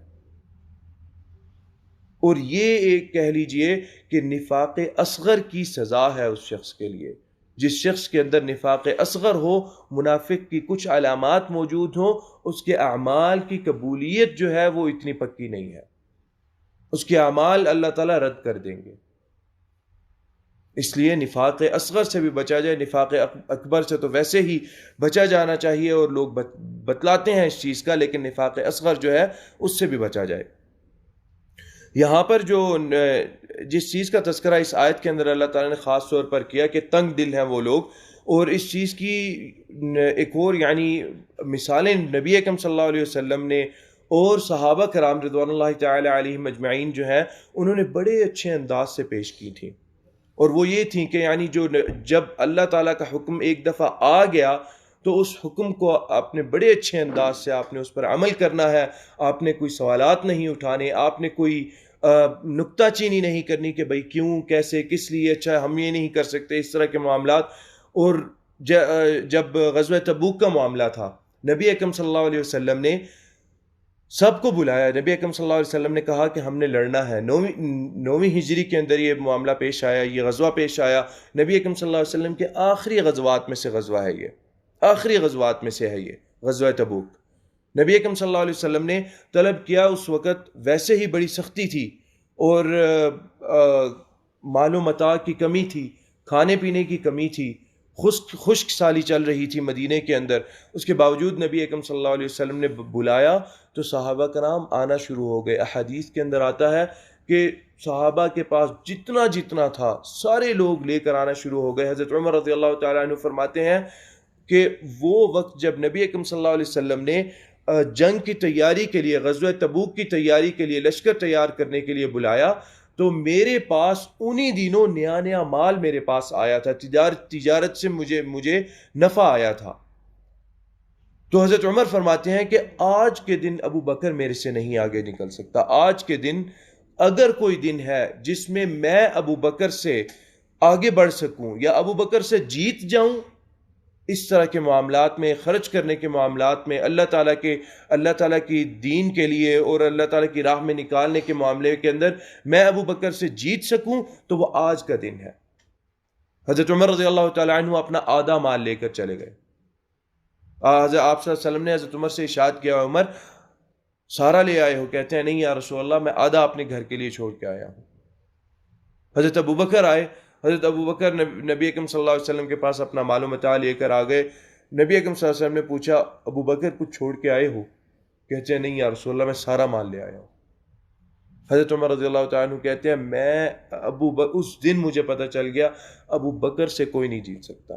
اور یہ ایک کہہ لیجئے کہ نفاق اصغر کی سزا ہے اس شخص کے لیے. جس شخص کے اندر نفاق اصغر ہو، منافق کی کچھ علامات موجود ہوں، اس کے اعمال کی قبولیت جو ہے وہ اتنی پکی نہیں ہے، اس کے اعمال اللہ تعالیٰ رد کر دیں گے. اس لیے نفاق اصغر سے بھی بچا جائے. نفاق اکبر سے تو ویسے ہی بچا جانا چاہیے اور لوگ بتلاتے ہیں اس چیز کا، لیکن نفاق اصغر جو ہے اس سے بھی بچا جائے. یہاں پر جس چیز کا تذکرہ اس آیت کے اندر اللہ تعالیٰ نے خاص طور پر کیا کہ تنگ دل ہیں وہ لوگ، اور اس چیز کی ایک اور یعنی مثالیں نبی اکرم صلی اللہ علیہ وسلم نے اور صحابہ کرام رضوان اللہ تعالی علیہم اجمعین جو ہیں انہوں نے بڑے اچھے انداز سے پیش کی تھی. اور وہ یہ تھی کہ یعنی جب اللہ تعالیٰ کا حکم ایک دفعہ آ گیا تو اس حکم کو آپ نے بڑے اچھے انداز سے آپ نے اس پر عمل کرنا ہے. آپ نے کوئی سوالات نہیں اٹھانے، آپ نے کوئی نکتہ چینی نہیں کرنی کہ بھئی کیوں، کیسے، کس لیے، اچھا ہم یہ نہیں کر سکتے، اس طرح کے معاملات. اور جب غزوہ تبوک کا معاملہ تھا، نبی اکرم صلی اللہ علیہ وسلم نے سب کو بلایا. نبی اکرم صلی اللہ علیہ وسلم نے کہا کہ ہم نے لڑنا ہے. 9ویں ہجری کے اندر یہ معاملہ پیش آیا, یہ غزوہ پیش آیا. نبی اکرم صلی اللہ علیہ وسلم کے آخری غزوات میں سے غزوہ ہے یہ, آخری غزوات میں سے ہے یہ غزوہ تبوک. نبی اکرم صلی اللہ علیہ وسلم نے طلب کیا. اس وقت ویسے ہی بڑی سختی تھی اور مال و متاع کی کمی تھی, کھانے پینے کی کمی تھی, خشک سالی چل رہی تھی مدینہ کے اندر. اس کے باوجود نبی اکرم صلی اللہ علیہ وسلم نے بلایا تو صحابہ کرام آنا شروع ہو گئے. احادیث کے اندر آتا ہے کہ صحابہ کے پاس جتنا تھا سارے لوگ لے کر آنا شروع ہو گئے. حضرت عمر رضی اللہ تعالیٰ عنہ فرماتے ہیں کہ وہ وقت جب نبی اکرم صلی اللہ علیہ وسلم نے جنگ کی تیاری کے لیے, غزوہ تبوک کی تیاری کے لیے لشکر تیار کرنے کے لیے بلایا, تو میرے پاس انہی دنوں نیا مال میرے پاس آیا تھا, تجارت سے مجھے نفع آیا تھا. تو حضرت عمر فرماتے ہیں کہ آج کے دن ابو بکر میرے سے نہیں آگے نکل سکتا. آج کے دن اگر کوئی دن ہے جس میں میں ابو بکر سے آگے بڑھ سکوں یا ابو بکر سے جیت جاؤں, اس طرح کے معاملات میں, خرچ کرنے کے معاملات میں, اللہ تعالیٰ کی دین کے لیے اور اللہ تعالیٰ کی راہ میں نکالنے کے معاملے کے اندر میں ابو بکر سے جیت سکوں, تو وہ آج کا دن ہے. حضرت عمر رضی اللہ تعالیٰ عنہ اپنا آدھا مال لے کر چلے گئے. آپ صلی اللہ علیہ وسلم نے حضرت عمر سے ارشاد کیا, عمر سارا لے آئے ہو؟ کہتے ہیں نہیں یا رسول اللہ, میں آدھا اپنے گھر کے لیے چھوڑ کے آیا ہوں. حضرت ابو بکر آئے. حضرت ابو بکر نبی اکرم صلی اللہ علیہ وسلم کے پاس اپنا مال و متاع لے کر آ گئے. نبی اکرم صلی اللہ علیہ وسلم نے پوچھا, ابو بکر کچھ چھوڑ کے آئے ہو؟ کہتے ہیں نہیں یا رسول اللہ, میں سارا مال لے آیا ہوں. حضرت عمر رضی اللہ تعالیٰ عنہ کہتے ہیں اس دن مجھے پتہ چل گیا ابو بکر سے کوئی نہیں جیت سکتا.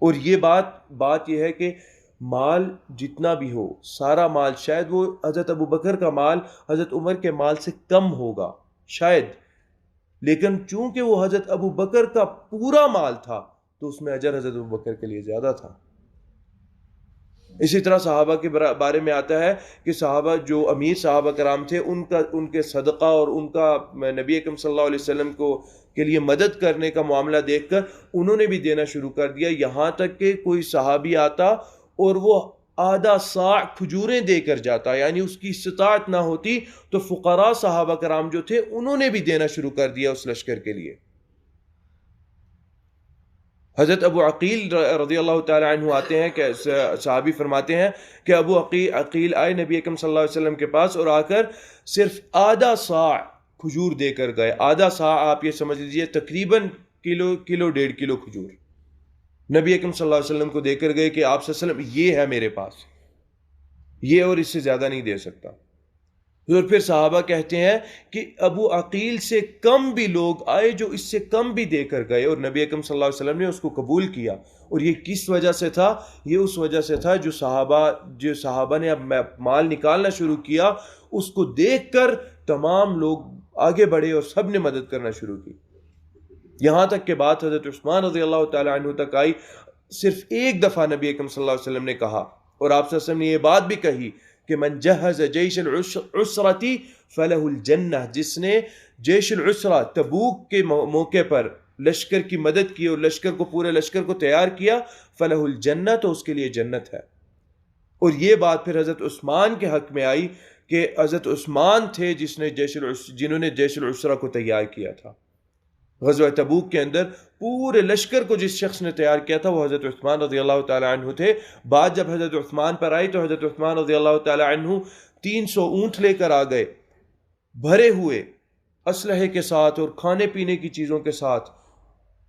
اور یہ بات یہ ہے کہ مال جتنا بھی ہو, سارا مال, شاید وہ حضرت ابو بکر کا مال حضرت عمر کے مال سے کم ہوگا شاید, لیکن چونکہ وہ حضرت ابو بکر کا پورا مال تھا تو اس میں اجر حضرت ابو بکر کے لیے زیادہ تھا. اسی طرح صحابہ کے بارے میں آتا ہے کہ صحابہ جو امیر صحابہ کرام تھے, ان کے صدقہ اور ان کا نبی اکرم صلی اللہ علیہ وسلم کے لیے مدد کرنے کا معاملہ دیکھ کر انہوں نے بھی دینا شروع کر دیا. یہاں تک کہ کوئی صحابی آتا اور وہ آدھا صاع کھجوریں دے کر جاتا, یعنی اس کی استطاعت نہ ہوتی تو فقراء صحابہ کرام جو تھے انہوں نے بھی دینا شروع کر دیا اس لشکر کے لیے. حضرت ابو عقیل رضی اللہ تعالیٰ عنہ آتے ہیں کہ صحابی فرماتے ہیں کہ ابو عقیل آئے نبی اکرم صلی اللہ علیہ وسلم کے پاس اور آ کر صرف آدھا صاع کھجور دے کر گئے. آدھا صاع آپ یہ سمجھ لیجئے تقریباً کلو 1.5 کلو کھجور نبی اکرم صلی اللہ علیہ وسلم کو دے کر گئے کہ آپ صلی اللہ علیہ وسلم یہ ہے میرے پاس, یہ اور اس سے زیادہ نہیں دے سکتا. اور پھر صحابہ کہتے ہیں کہ ابو عقیل سے کم بھی لوگ آئے جو اس سے کم بھی دے کر گئے, اور نبی اکرم صلی اللہ علیہ وسلم نے اس کو قبول کیا. اور یہ کس وجہ سے تھا؟ یہ اس وجہ سے تھا جو صحابہ نے اب مال نکالنا شروع کیا, اس کو دیکھ کر تمام لوگ آگے بڑھے اور سب نے مدد کرنا شروع کی. یہاں تک کہ بات حضرت عثمان رضی اللہ تعالیٰ عنہ تک آئی. صرف ایک دفعہ نبی اکرم صلی اللہ علیہ وسلم نے کہا, اور آپ صلی اللہ علیہ وسلم نے یہ بات بھی کہی کہ من جہز جیش العسرۃ فلہ الجنہ, جس نے جیش العسرہ تبوک کے موقع پر لشکر کی مدد کی اور پورے لشکر کو تیار کیا, فلہ الجنہ, تو اس کے لیے جنت ہے. اور یہ بات پھر حضرت عثمان کے حق میں آئی کہ حضرت عثمان تھے جنہوں نے جیش العسرہ کو تیار کیا تھا. غزوہ تبوک کے اندر پورے لشکر کو جس شخص نے تیار کیا تھا وہ حضرت عثمان رضی اللہ تعالی عنہ تھے. بات جب حضرت عثمان پر آئی تو حضرت عثمان رضی اللہ تعالی عنہ 300 اونٹ لے کر آ گئے, بھرے ہوئے اسلحے کے ساتھ اور کھانے پینے کی چیزوں کے ساتھ.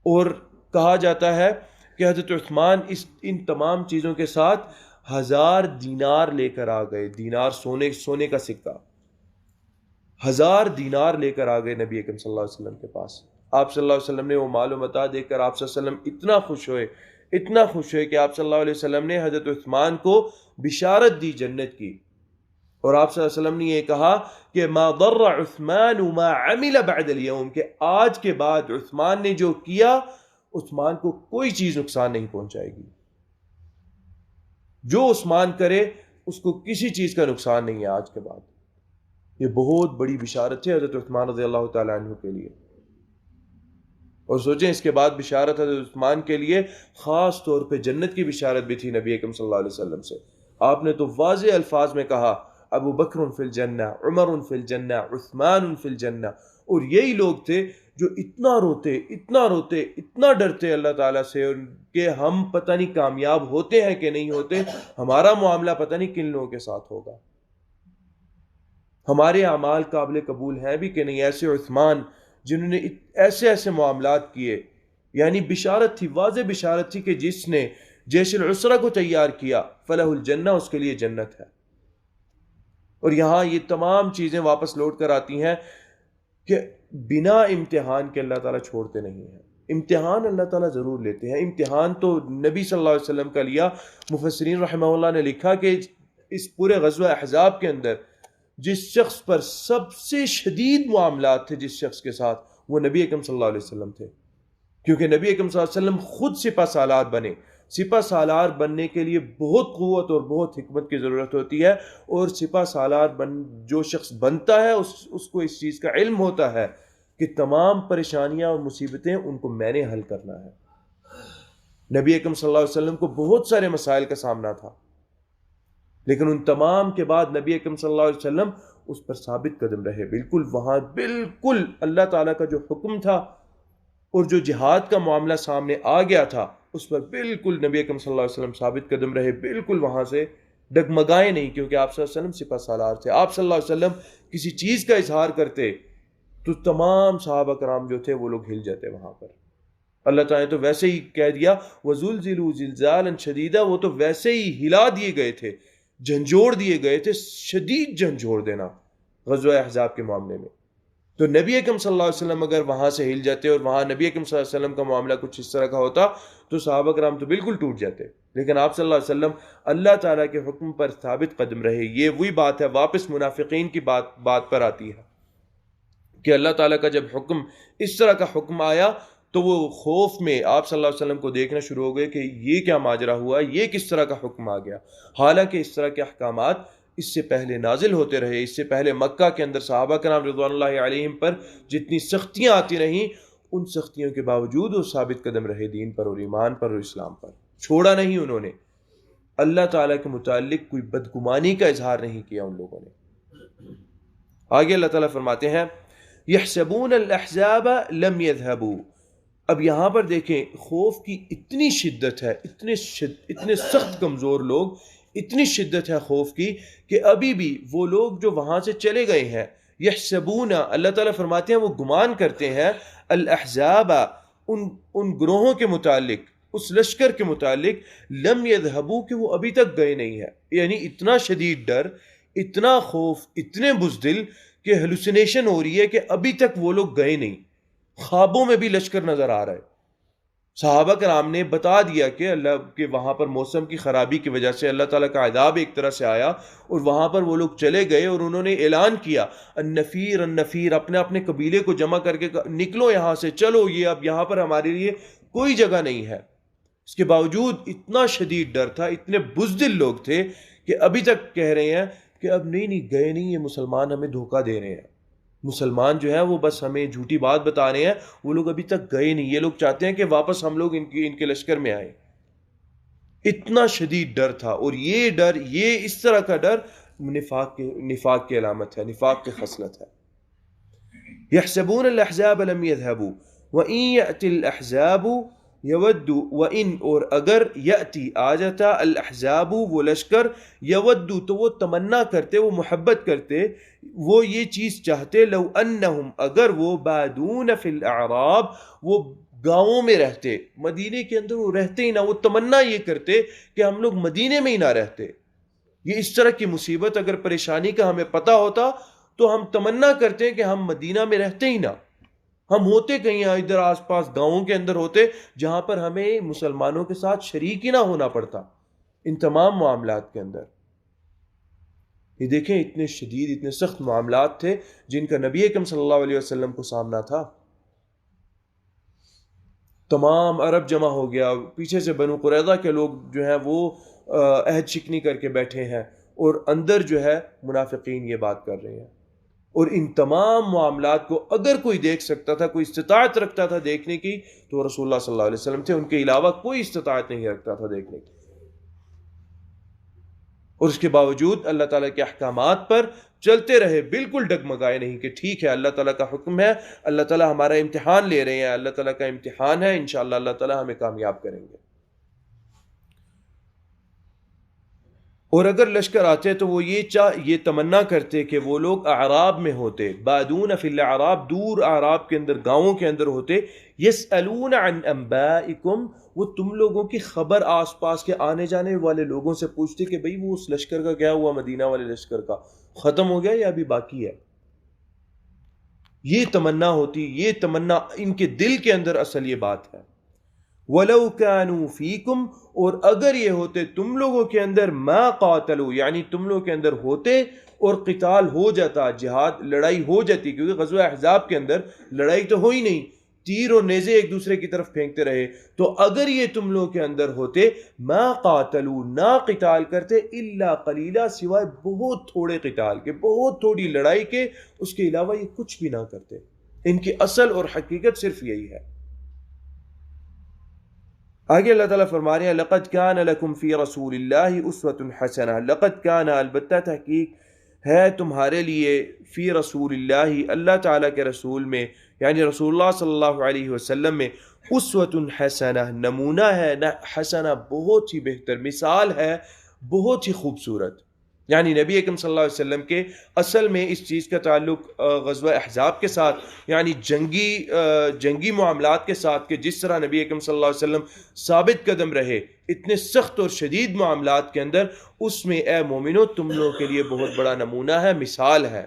اور کہا جاتا ہے کہ حضرت عثمان ان تمام چیزوں کے ساتھ 1000 دینار لے کر آ گئے. دینار سونے کا سکہ 1000 دینار لے کر آ گئے نبی اکرم صلی اللہ علیہ وسلم کے پاس. آپ صلی اللہ علیہ وسلم نے وہ مال و متاع دیکھ کر آپ صلی اللہ علیہ وسلم اتنا خوش ہوئے کہ آپ صلی اللہ علیہ وسلم نے حضرت عثمان کو بشارت دی جنت کی. اور آپ صلی اللہ علیہ وسلم نے یہ کہا کہ ما ضر عثمان ما عمل بعد اليوم, کہ آج کے بعد عثمان نے جو کیا عثمان کو کوئی چیز نقصان نہیں پہنچائے گی. جو عثمان کرے اس کو کسی چیز کا نقصان نہیں ہے آج کے بعد. یہ بہت بڑی بشارت ہے حضرت عثمان رضی اللہ تعالیٰ عنہ کے لیے. اور سوچیں اس کے بعد بشارت حضرت عثمان کے لیے خاص طور پہ جنت کی بشارت بھی تھی نبی اکرم صلی اللہ علیہ وسلم سے. آپ نے تو واضح الفاظ میں کہا ابو بکر فی الجنہ، عمر فی الجنہ، عثمان فی الجنہ. اور یہی لوگ تھے جو اتنا روتے اتنا ڈرتے اللہ تعالیٰ سے کہ ہم پتہ نہیں کامیاب ہوتے ہیں کہ نہیں ہوتے، ہمارا معاملہ پتہ نہیں کن لوگوں کے ساتھ ہوگا، ہمارے اعمال قابل قبول ہیں بھی کہ نہیں. ایسے عثمان جنہوں نے ایسے ایسے معاملات کیے، یعنی بشارت تھی، واضح بشارت تھی کہ جس نے جیش العسرہ کو تیار کیا فلہ الجنہ، اس کے لیے جنت ہے. اور یہاں یہ تمام چیزیں واپس لوٹ کر آتی ہیں کہ بنا امتحان کے اللہ تعالیٰ چھوڑتے نہیں ہیں. امتحان اللہ تعالیٰ ضرور لیتے ہیں. امتحان تو نبی صلی اللہ علیہ وسلم کا لیا. مفسرین رحمہ اللہ نے لکھا کہ اس پورے غزوہ احزاب کے اندر جس شخص پر سب سے شدید معاملات تھے جس شخص کے ساتھ، وہ نبی اکرم صلی اللہ علیہ وسلم تھے، کیونکہ نبی اکرم صلی اللہ علیہ وسلم خود سپہ سالار بنے. سپہ سالار بننے کے لیے بہت قوت اور بہت حکمت کی ضرورت ہوتی ہے، اور سپہ سالار جو شخص بنتا ہے اس کو اس چیز کا علم ہوتا ہے کہ تمام پریشانیاں اور مصیبتیں ان کو میں نے حل کرنا ہے. نبی اکرم صلی اللہ علیہ وسلم کو بہت سارے مسائل کا سامنا تھا، لیکن ان تمام کے بعد نبی اکرم صلی اللہ علیہ وسلم اس پر ثابت قدم رہے. بالکل اللہ تعالیٰ کا جو حکم تھا اور جو جہاد کا معاملہ سامنے آ گیا تھا اس پر بالکل نبی اکرم صلی اللہ علیہ وسلم ثابت قدم رہے، بالکل وہاں سے ڈگمگائے نہیں، کیونکہ آپ صلی اللہ علیہ وسلم سپہ سالار تھے. آپ صلی اللہ علیہ وسلم کسی چیز کا اظہار کرتے تو تمام صحابہ کرام جو تھے وہ لوگ ہل جاتے وہاں پر. اللہ تعالیٰ نے تو ویسے ہی کہہ دیا وَزُلْزِلُوا زِلْزَالًا شَدِيدًا، وہ تو ویسے ہی ہلا دیے گئے تھے، جھنجھوڑ دیے گئے تھے، شدید جھنجھوڑ دینا غزوہ احزاب کے معاملے میں. تو نبی اکرم صلی اللہ علیہ وسلم اگر وہاں سے ہل جاتے اور وہاں نبی اکرم صلی اللہ علیہ وسلم کا معاملہ کچھ اس طرح کا ہوتا تو صحابہ کرام تو بالکل ٹوٹ جاتے. لیکن آپ صلی اللہ علیہ وسلم اللہ تعالیٰ کے حکم پر ثابت قدم رہے. یہ وہی بات ہے، واپس منافقین کی بات پر آتی ہے کہ اللہ تعالیٰ کا جب حکم اس طرح کا حکم آیا تو وہ خوف میں آپ صلی اللہ علیہ وسلم کو دیکھنا شروع ہو گئے کہ یہ کیا ماجرا ہوا، یہ کس طرح کا حکم آ گیا. حالانکہ اس طرح کے احکامات اس سے پہلے نازل ہوتے رہے. اس سے پہلے مکہ کے اندر صحابہ کرام رضوان اللہ علیہم پر جتنی سختیاں آتی رہیں، ان سختیوں کے باوجود وہ ثابت قدم رہے دین پر اور ایمان پر اور اسلام پر. چھوڑا نہیں انہوں نے، اللہ تعالیٰ کے متعلق کوئی بدگمانی کا اظہار نہیں کیا ان لوگوں نے. آگے اللہ تعالیٰ فرماتے ہیں یحسبون الاحزاب لم يذهبوا. اب یہاں پر دیکھیں خوف کی اتنی شدت ہے، اتنے سخت کمزور لوگ، اتنی شدت ہے خوف کی کہ ابھی بھی وہ لوگ جو وہاں سے چلے گئے ہیں، یحسبون، اللہ تعالیٰ فرماتے ہیں وہ گمان کرتے ہیں، الاحزاب، ان گروہوں کے متعلق، اس لشکر کے متعلق، لم يذهبوا، کہ وہ ابھی تک گئے نہیں ہے. یعنی اتنا شدید ڈر، اتنا خوف، اتنے بزدل کہ ہیلوسینیشن ہو رہی ہے کہ ابھی تک وہ لوگ گئے نہیں. خوابوں میں بھی لشکر نظر آ رہا ہے. صحابہ کرام نے بتا دیا کہ اللہ کے وہاں پر موسم کی خرابی کی وجہ سے اللہ تعالیٰ کا عذاب ایک طرح سے آیا، اور وہاں پر وہ لوگ چلے گئے اور انہوں نے اعلان کیا النفیر النفیر، اپنے اپنے قبیلے کو جمع کر کے نکلو یہاں سے، چلو، یہ اب یہاں پر ہمارے لیے کوئی جگہ نہیں ہے. اس کے باوجود اتنا شدید ڈر تھا، اتنے بزدل لوگ تھے کہ ابھی تک کہہ رہے ہیں کہ اب نہیں گئے نہیں، یہ مسلمان ہمیں دھوکہ دے رہے ہیں، مسلمان جو ہے وہ بس ہمیں جھوٹی بات بتا رہے ہیں، وہ لوگ ابھی تک گئے نہیں، یہ لوگ چاہتے ہیں کہ واپس ہم لوگ ان کے لشکر میں آئیں. اتنا شدید ڈر تھا. اور یہ ڈر، یہ اس طرح کا ڈر نفاق کی علامت ہے، نفاق کی خصلت ہے. یحسبون الاحزاب لم يذهبوا وان يأتي الاحزاب یودو، وان، اور اگر، یأتی، آ جاتا، الاحزاب، وہ لشکر، یودو، تو وہ تمنا کرتے، وہ محبت کرتے، وہ یہ چیز چاہتے، لو انہم، اگر وہ، بادون فی الاعراب، وہ گاؤں میں رہتے، مدینے کے اندر وہ رہتے ہی نہ، وہ تمنا یہ کرتے کہ ہم لوگ مدینے میں ہی نہ رہتے. یہ اس طرح کی مصیبت اگر پریشانی کا ہمیں پتہ ہوتا تو ہم تمنا کرتے ہیں کہ ہم مدینہ میں رہتے ہی نہ، ہم ہوتے کہیں ادھر آس پاس گاؤں کے اندر ہوتے جہاں پر ہمیں مسلمانوں کے ساتھ شریک ہی نہ ہونا پڑتا ان تمام معاملات کے اندر. یہ دیکھیں اتنے شدید، اتنے سخت معاملات تھے جن کا نبی اکرم صلی اللہ علیہ وسلم کو سامنا تھا. تمام عرب جمع ہو گیا، پیچھے سے بنو قریظہ کے لوگ جو ہیں وہ عہد شکنی کر کے بیٹھے ہیں، اور اندر جو ہے منافقین یہ بات کر رہے ہیں. اور ان تمام معاملات کو اگر کوئی دیکھ سکتا تھا، کوئی استطاعت رکھتا تھا دیکھنے کی، تو رسول اللہ صلی اللہ علیہ وسلم تھے. ان کے علاوہ کوئی استطاعت نہیں رکھتا تھا دیکھنے کی. اور اس کے باوجود اللہ تعالیٰ کے احکامات پر چلتے رہے، بالکل ڈگمگائے نہیں کہ ٹھیک ہے اللہ تعالیٰ کا حکم ہے، اللہ تعالیٰ ہمارا امتحان لے رہے ہیں، اللہ تعالیٰ کا امتحان ہے، انشاءاللہ اللہ تعالیٰ ہمیں کامیاب کریں گے۔ اور اگر لشکر آتے تو وہ یہ تمنا کرتے کہ وہ لوگ اعراب میں ہوتے، بادون فی الاعراب، دور اعراب کے اندر، گاؤں کے اندر ہوتے، یسألون عن انبائکم، وہ تم لوگوں کی خبر آس پاس کے آنے جانے والے لوگوں سے پوچھتے کہ بھئی وہ اس لشکر کا کیا ہوا، مدینہ والے لشکر کا ختم ہو گیا یا ابھی باقی ہے۔ یہ تمنا ہوتی، یہ تمنا ان کے دل کے اندر اصل یہ بات ہے۔ وَلَوْ كَانُوا فِيكُمْ، اور اگر یہ ہوتے تم لوگوں کے اندر، مَا قَاتَلُوا، یعنی تم لوگوں کے اندر ہوتے اور قتال ہو جاتا، جہاد، لڑائی ہو جاتی، کیونکہ غزوہ احزاب کے اندر لڑائی تو ہوئی نہیں، تیر اور نیزے ایک دوسرے کی طرف پھینکتے رہے، تو اگر یہ تم لوگوں کے اندر ہوتے، مَا قَاتَلُوا، نہ قتال کرتے، إِلَّا قَلِيلًا، سوائے بہت تھوڑے قتال کے، بہت تھوڑی لڑائی کے، اس کے علاوہ یہ کچھ بھی نہ کرتے۔ ان کی اصل اور حقیقت صرف یہی ہے۔ آگے اللہ تعالیٰ فرما رہے ہیں لَقَدْ كَانَ لَكُمْ فِي رَسُولِ اللَّهِ أُسْوَةٌ حَسَنَةٌ، لَقَدْ كَانَ، البتہ تحقیق ہے تمہارے لیے، فی رسول اللہ، اللہ تعالیٰ کے رسول میں، یعنی رسول اللہ صلی اللہ علیہ وسلم میں، اسوۃ حسنہ، نمونہ ہے، حسنہ بہت ہی بہتر، مثال ہے بہت ہی خوبصورت۔ یعنی نبی اکرم صلی اللہ علیہ وسلم کے اصل میں اس چیز کا تعلق غزوہ احزاب کے ساتھ، یعنی جنگی معاملات کے ساتھ، کہ جس طرح نبی اکرم صلی اللہ علیہ وسلم ثابت قدم رہے اتنے سخت اور شدید معاملات کے اندر، اس میں اے مومنو تم لوگوں کے لیے بہت بڑا نمونہ ہے، مثال ہے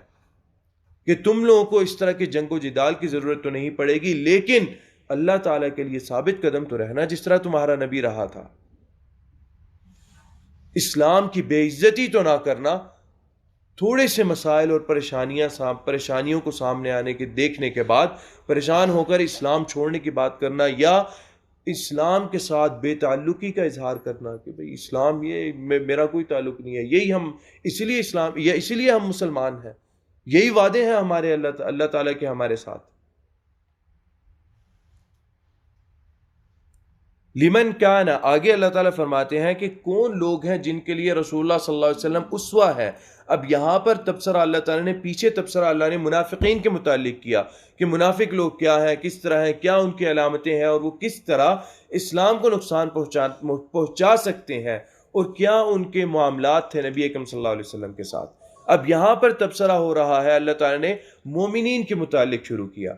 کہ تم لوگوں کو اس طرح کے جنگ و جدال کی ضرورت تو نہیں پڑے گی، لیکن اللہ تعالیٰ کے لیے ثابت قدم تو رہنا جس طرح تمہارا نبی رہا تھا۔ اسلام کی بے عزتی تو نہ کرنا، تھوڑے سے مسائل اور پریشانیوں کو سامنے آنے کے دیکھنے کے بعد پریشان ہو کر اسلام چھوڑنے کی بات کرنا، یا اسلام کے ساتھ بے تعلقی کا اظہار کرنا کہ بھئی اسلام یہ میرا کوئی تعلق نہیں ہے، یہی ہم اسی لیے ہم مسلمان ہیں، یہی وعدے ہیں ہمارے اللہ تعالیٰ کے ہمارے ساتھ۔ لمن کان، آگے اللہ تعالیٰ فرماتے ہیں کہ کون لوگ ہیں جن کے لیے رسول اللہ صلی اللہ علیہ وسلم اسوہ ہے۔ اب یہاں پر تبصرہ اللہ تعالیٰ نے، پیچھے تبصرہ اللہ نے منافقین کے متعلق کیا کہ منافق لوگ کیا ہیں، کس طرح ہیں، کیا ان کی علامتیں ہیں، اور وہ کس طرح اسلام کو نقصان پہنچا سکتے ہیں، اور کیا ان کے معاملات تھے نبی اکرم صلی اللہ علیہ وسلم کے ساتھ۔ اب یہاں پر تبصرہ ہو رہا ہے، اللہ تعالیٰ نے مومنین کے متعلق شروع کیا۔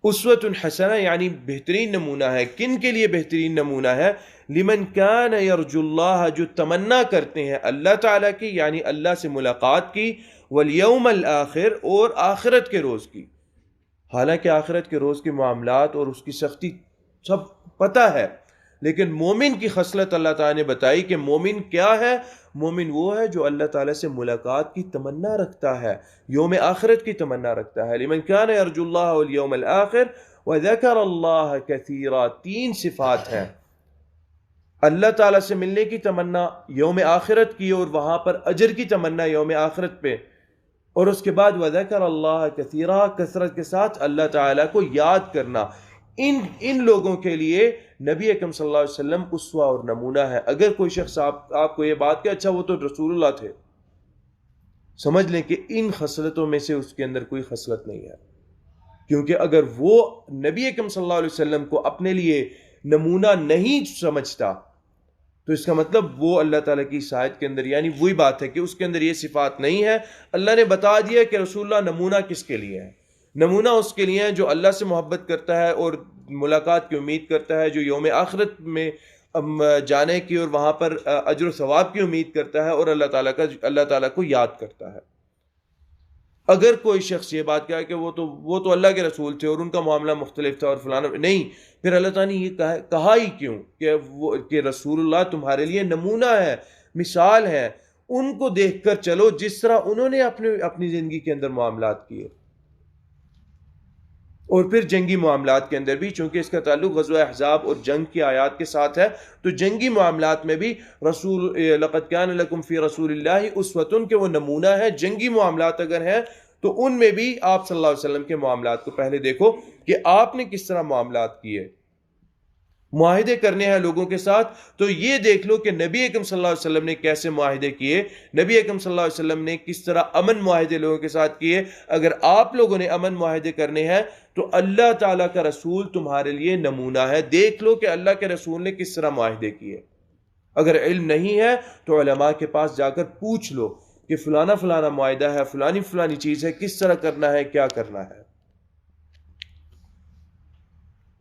اسوۃ حسنہ یعنی بہترین نمونہ ہے، کن کے لیے بہترین نمونہ ہے؟ لمن کان یرجو اللہ، جو تمنا کرتے ہیں اللہ تعالیٰ کی، یعنی اللہ سے ملاقات کی، والیوم الآخر، اور آخرت کے روز کی۔ حالانکہ آخرت کے روز کے معاملات اور اس کی سختی سب پتہ ہے، لیکن مومن کی خصلت اللہ تعالیٰ نے بتائی کہ مومن کیا ہے؟ مومن وہ ہے جو اللہ تعالیٰ سے ملاقات کی تمنا رکھتا ہے، یوم آخرت کی تمنا رکھتا ہے۔ لمن کان یرجو اللہ والیوم الآخر وذکر اللہ کثیرا، تین صفات ہیں، اللہ تعالیٰ سے ملنے کی تمنا، یوم آخرت کی اور وہاں پر اجر کی تمنا یوم آخرت پہ، اور اس کے بعد وذکر اللہ کثیرا، کثرت کے ساتھ اللہ تعالیٰ کو یاد کرنا۔ ان لوگوں کے لیے نبی اکرم صلی اللہ علیہ وسلم اسوہ اور نمونہ ہے۔ اگر کوئی شخص آپ کو یہ بات کہ اچھا وہ تو رسول اللہ تھے، سمجھ لیں کہ ان خصلتوں میں سے اس کے اندر کوئی خصلت نہیں ہے، کیونکہ اگر وہ نبی اکرم صلی اللہ علیہ وسلم کو اپنے لیے نمونہ نہیں سمجھتا تو اس کا مطلب وہ اللہ تعالیٰ کی سائد کے اندر، یعنی وہی بات ہے کہ اس کے اندر یہ صفات نہیں ہے۔ اللہ نے بتا دیا کہ رسول اللہ نمونہ کس کے لیے ہے؟ نمونہ اس کے لیے ہے جو اللہ سے محبت کرتا ہے اور ملاقات کی امید کرتا ہے، جو یوم آخرت میں جانے کی اور وہاں پر اجر و ثواب کی امید کرتا ہے، اور اللہ تعالیٰ کو یاد کرتا ہے۔ اگر کوئی شخص یہ بات کہا کہ وہ تو اللہ کے رسول تھے اور ان کا معاملہ مختلف تھا اور فلانا، نہیں، پھر اللہ تعالیٰ نے یہ کہا ہی کیوں کہ رسول اللہ تمہارے لیے نمونہ ہے، مثال ہے، ان کو دیکھ کر چلو جس طرح انہوں نے اپنی زندگی کے اندر معاملات کیے۔ اور پھر جنگی معاملات کے اندر بھی، چونکہ اس کا تعلق غزوہ احزاب اور جنگ کی آیات کے ساتھ ہے، تو جنگی معاملات میں بھی لقد کان لکم فی رسول اللہ اسوۃ، کہ وہ نمونہ ہے۔ جنگی معاملات اگر ہیں تو ان میں بھی آپ صلی اللہ علیہ وسلم کے معاملات کو پہلے دیکھو کہ آپ نے کس طرح معاملات کیے۔ معاہدے کرنے ہیں لوگوں کے ساتھ تو یہ دیکھ لو کہ نبی اکرم صلی اللہ علیہ وسلم نے کیسے معاہدے کیے، نبی اکرم صلی اللہ علیہ وسلم نے کس طرح امن معاہدے لوگوں کے ساتھ کیے۔ اگر آپ لوگوں نے امن معاہدے کرنے ہیں تو اللہ تعالیٰ کا رسول تمہارے لیے نمونہ ہے، دیکھ لو کہ اللہ کے رسول نے کس طرح معاہدے کیے۔ اگر علم نہیں ہے تو علماء کے پاس جا کر پوچھ لو کہ فلانا فلانا معاہدہ ہے، فلانی فلانی چیز ہے، کس طرح کرنا ہے، کیا کرنا ہے۔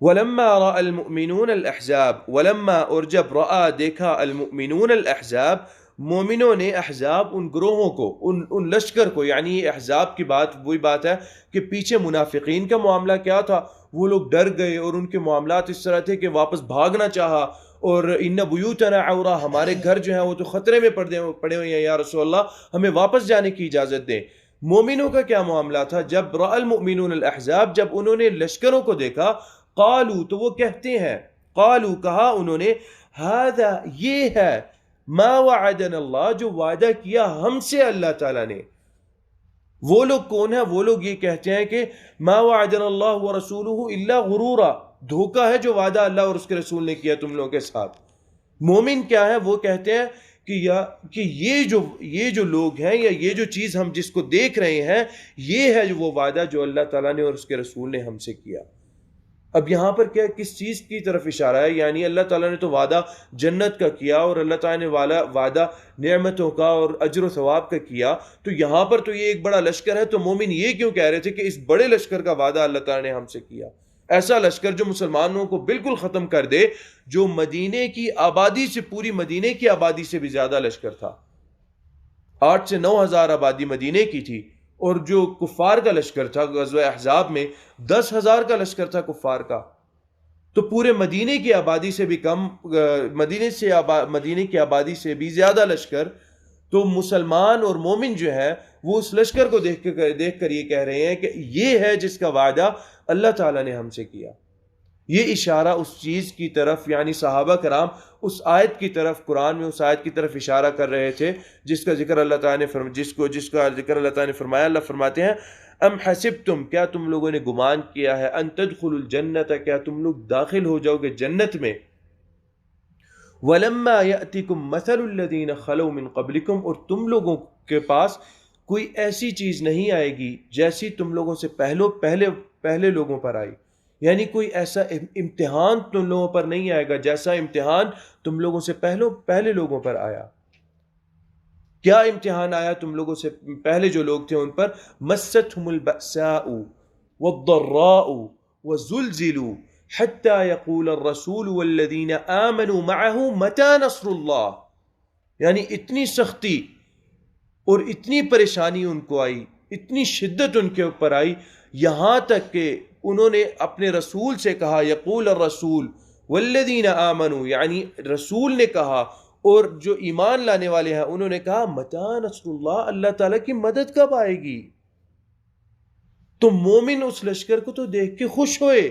وَلَمَّا رَأَى الْمُؤْمِنُونَ الْأَحْزَابَ، وَلَمَّا اور جب رَأَى دیکھا الْمُؤْمِنُونَ الْأَحْزَابَ مومنوں نے احزاب ان گروہوں کو، ان لشکر کو، یعنی یہ احزاب کی بات وہی بات ہے کہ پیچھے منافقین کا معاملہ کیا تھا، وہ لوگ ڈر گئے اور ان کے معاملات اس طرح تھے کہ واپس بھاگنا چاہا، اور ان بیوتنا عورا، ہمارے گھر جو ہیں وہ تو خطرے میں پڑے ہوئے ہیں یا رسول اللہ، ہمیں واپس جانے کی اجازت دیں۔ مومنوں کا کیا معاملہ تھا؟ جب رأى المؤمنون الاحزاب، جب انہوں نے لشکروں کو دیکھا، قالوا تو وہ کہتے ہیں، قالوا کہا انہوں نے، ھذا یہ ہے، ما وعدنا اللہ جو وعدہ کیا ہم سے اللہ تعالیٰ نے۔ وہ لوگ کون ہیں؟ وہ لوگ یہ کہتے ہیں کہ ما وعدنا اللہ ورسولہ الا غرورا، دھوکہ ہے جو وعدہ اللہ اور اس کے رسول نے کیا تم لوگوں کے ساتھ۔ مومن کیا ہے؟ وہ کہتے ہیں کہ یہ جو لوگ ہیں یا یہ جو چیز ہم جس کو دیکھ رہے ہیں یہ ہے وہ وعدہ جو اللہ تعالیٰ نے اور اس کے رسول نے ہم سے کیا۔ اب یہاں پر کیا کس چیز کی طرف اشارہ ہے؟ یعنی اللہ تعالیٰ نے تو وعدہ جنت کا کیا اور اللہ تعالیٰ نے وعدہ نعمتوں کا اور اجر و ثواب کا کیا، تو یہاں پر تو یہ ایک بڑا لشکر ہے، تو مومن یہ کیوں کہہ رہے تھے کہ اس بڑے لشکر کا وعدہ اللہ تعالیٰ نے ہم سے کیا؟ ایسا لشکر جو مسلمانوں کو بالکل ختم کر دے، جو مدینے کی آبادی سے، پوری مدینے کی آبادی سے بھی زیادہ لشکر تھا، 8 سے 9 ہزار آبادی مدینے کی تھی، اور جو کفار کا لشکر تھا غزوہ احزاب میں 10,000 کا لشکر تھا کفار کا، تو پورے مدینے کی آبادی سے بھی کم، مدینے کی آبادی سے بھی زیادہ لشکر۔ تو مسلمان اور مومن جو ہے وہ اس لشکر کو دیکھ کر یہ کہہ رہے ہیں کہ یہ ہے جس کا وعدہ اللہ تعالیٰ نے ہم سے کیا۔ یہ اشارہ اس چیز کی طرف، یعنی صحابہ کرام اس آیت کی طرف، قرآن میں اس آیت کی طرف اشارہ کر رہے تھے جس کا ذکر اللہ تعالیٰ نے جس کا ذکر اللہ تعالیٰ نے فرمایا۔ اللہ فرماتے ہیں ام حسبتم، کیا تم لوگوں نے گمان کیا ہے، ان تدخلوا الجنت، کیا تم لوگ داخل ہو جاؤ گے جنت میں، ولما یأتکم مثل الذین خلو من قبلکم، اور تم لوگوں کے پاس کوئی ایسی چیز نہیں آئے گی جیسی تم لوگوں سے پہلے لوگوں پر آئی، یعنی کوئی ایسا امتحان تم لوگوں پر نہیں آئے گا جیسا امتحان تم لوگوں سے پہلے لوگوں پر آیا۔ کیا امتحان آیا تم لوگوں سے پہلے جو لوگ تھے ان پر؟ مستهم البأساء والضراء وزلزلوا حتى يقول الرسول والذين آمنوا معه متى نصر اللہ، یعنی اتنی سختی اور اتنی پریشانی ان کو آئی، اتنی شدت ان کے اوپر آئی، یہاں تک کہ انہوں نے اپنے رسول سے کہا، یقول الرسول والذین آمنوا، یعنی رسول نے کہا اور جو ایمان لانے والے ہیں انہوں نے کہا متی نصر اللہ، اللہ تعالیٰ کی مدد کب آئے گی؟ تو مومن اس لشکر کو تو دیکھ کے خوش ہوئے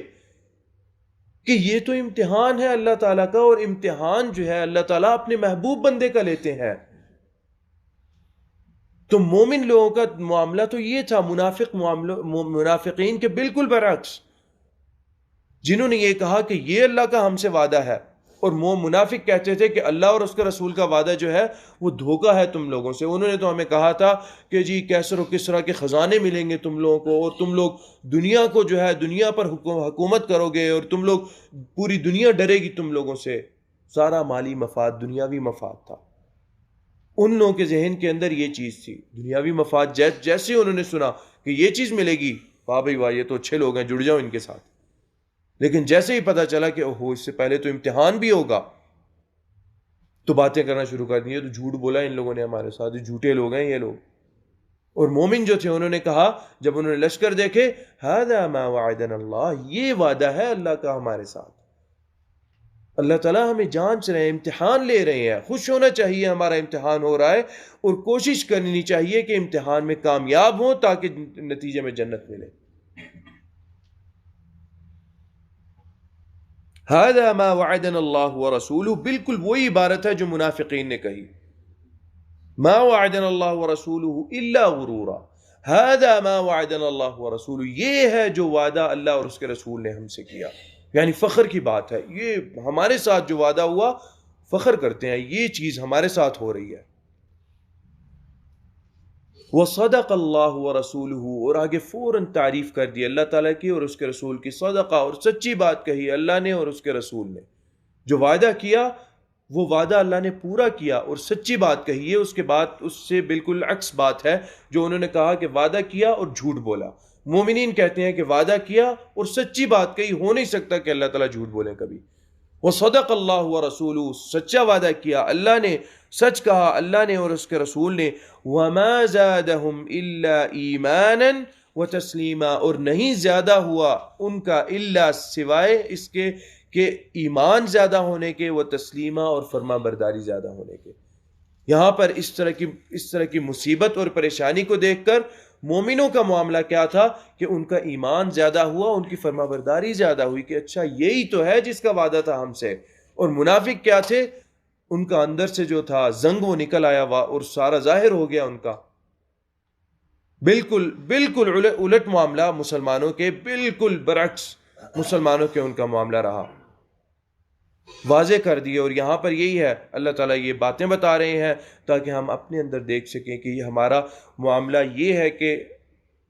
کہ یہ تو امتحان ہے اللہ تعالیٰ کا، اور امتحان جو ہے اللہ تعالیٰ اپنے محبوب بندے کا لیتے ہیں۔ تو مومن لوگوں کا معاملہ تو یہ تھا، منافقین کے بالکل برعکس، جنہوں نے یہ کہا کہ یہ اللہ کا ہم سے وعدہ ہے، اور منافق کہتے تھے کہ اللہ اور اس کے رسول کا وعدہ جو ہے وہ دھوکہ ہے تم لوگوں سے، انہوں نے تو ہمیں کہا تھا کہ جی کیسر و کسرا کے خزانے ملیں گے تم لوگوں کو، اور تم لوگ دنیا کو جو ہے دنیا پر حکومت کرو گے، اور تم لوگ پوری دنیا ڈرے گی تم لوگوں سے۔ سارا مالی مفاد، دنیاوی مفاد تھا ان لوگوں کے ذہن کے اندر، یہ چیز تھی دنیاوی مفاد۔ جیسے انہوں نے سنا کہ یہ چیز ملے گی، واہ بھائی واہ، یہ تو اچھے لوگ ہیں، جڑ جاؤ ان کے ساتھ۔ لیکن جیسے ہی پتا چلا کہ اوہو اس سے پہلے تو امتحان بھی ہوگا، تو باتیں کرنا شروع کر دی، تو جھوٹ بولا ان لوگوں نے ہمارے ساتھ، جھوٹے لوگ ہیں یہ لوگ۔ اور مومن جو تھے انہوں نے کہا جب انہوں نے لشکر دیکھے، ھذا ما وعدنا اللہ، یہ وعدہ ہے اللہ کا ہمارے ساتھ، اللہ تعالیٰ ہمیں جانچ رہے ہیں، امتحان لے رہے ہیں، خوش ہونا چاہیے ہمارا امتحان ہو رہا ہے، اور کوشش کرنی چاہیے کہ امتحان میں کامیاب ہوں تاکہ نتیجے میں جنت ملے۔ ھذا ما وعدنا اللہ ورسولہ، بالکل وہی عبارت ہے جو منافقین نے کہی، ما وعدنا اللہ ورسولہ الا غرورا، ھذا ما وعدنا اللہ ورسولہ، یہ ہے جو وعدہ اللہ اور اس کے رسول نے ہم سے کیا۔ یعنی فخر کی بات ہے، یہ ہمارے ساتھ جو وعدہ ہوا فخر کرتے ہیں، یہ چیز ہمارے ساتھ ہو رہی ہے۔ وصدق اللہ ورسولہ، اور آگے فوراً تعریف کر دی اللہ تعالیٰ کی اور اس کے رسول کی، صدقہ، اور سچی بات کہی اللہ نے اور اس کے رسول نے، جو وعدہ کیا وہ وعدہ اللہ نے پورا کیا اور سچی بات کہی ہے، اس کے بعد اس سے بالکل عکس بات ہے جو انہوں نے کہا کہ وعدہ کیا اور جھوٹ بولا۔ مومنین کہتے ہیں کہ وعدہ کیا اور سچی بات کہی، ہو نہیں سکتا کہ اللہ تعالیٰ جھوٹ بولیں کبھی۔ وصدق اللہ ورسولہ، سچا وعدہ کیا اللہ نے، سچ کہا اللہ نے اور اس کے رسول نے۔ وما زادہم الا ایمانا وتسلیما، اور نہیں زیادہ ہوا ان کا الا سوائے اس کے کہ ایمان زیادہ ہونے کے، وہ تسلیمہ اور فرما برداری زیادہ ہونے کے۔ یہاں پر اس طرح کی مصیبت اور پریشانی کو دیکھ کر مومنوں کا معاملہ کیا تھا کہ ان کا ایمان زیادہ ہوا، ان کی فرما برداری زیادہ ہوئی کہ اچھا یہی تو ہے جس کا وعدہ تھا ہم سے۔ اور منافق کیا تھے؟ ان کا اندر سے جو تھا زنگ وہ نکل آیا ہوا اور سارا ظاہر ہو گیا ان کا۔ بالکل بالکل الٹ معاملہ مسلمانوں کے، بالکل برعکس مسلمانوں کے ان کا معاملہ رہا، واضح کر دیے۔ اور یہاں پر یہی ہے، اللہ تعالیٰ یہ باتیں بتا رہے ہیں تاکہ ہم اپنے اندر دیکھ سکیں کہ یہ ہمارا معاملہ یہ ہے کہ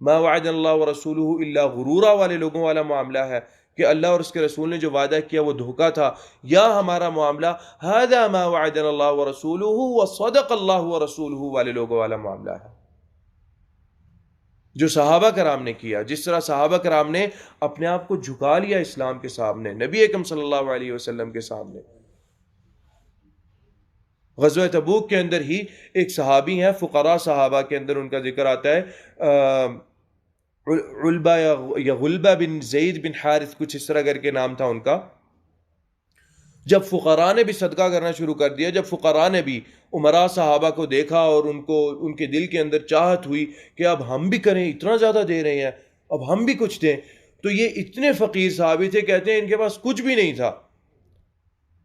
ما وعد اللہ ورسولہ الا غرورا والے لوگوں والا معاملہ ہے کہ اللہ اور اس کے رسول نے جو وعدہ کیا وہ دھوکا تھا، یا ہمارا معاملہ ھذا ما وعدنا اللہ ورسولہ وصدق اللہ ورسولہ والے لوگوں والا معاملہ ہے، جو صحابہ کرام نے کیا۔ جس طرح صحابہ کرام نے اپنے آپ کو جھکا لیا اسلام کے سامنے، نبی اکرم صلی اللہ علیہ وسلم کے سامنے۔ غزوہ تبوک کے اندر ہی ایک صحابی ہیں، فقراء صحابہ کے اندر ان کا ذکر آتا ہے، علبہ یا غلبہ بن زید بن حارث، کچھ اس طرح کر کے نام تھا ان کا۔ جب فقراء نے بھی صدقہ کرنا شروع کر دیا، جب فقراء نے بھی امراء صحابہ کو دیکھا اور ان کے دل کے اندر چاہت ہوئی کہ اب ہم بھی کریں، اتنا زیادہ دے رہے ہیں اب ہم بھی کچھ دیں، تو یہ اتنے فقیر صحابی تھے، کہتے ہیں ان کے پاس کچھ بھی نہیں تھا،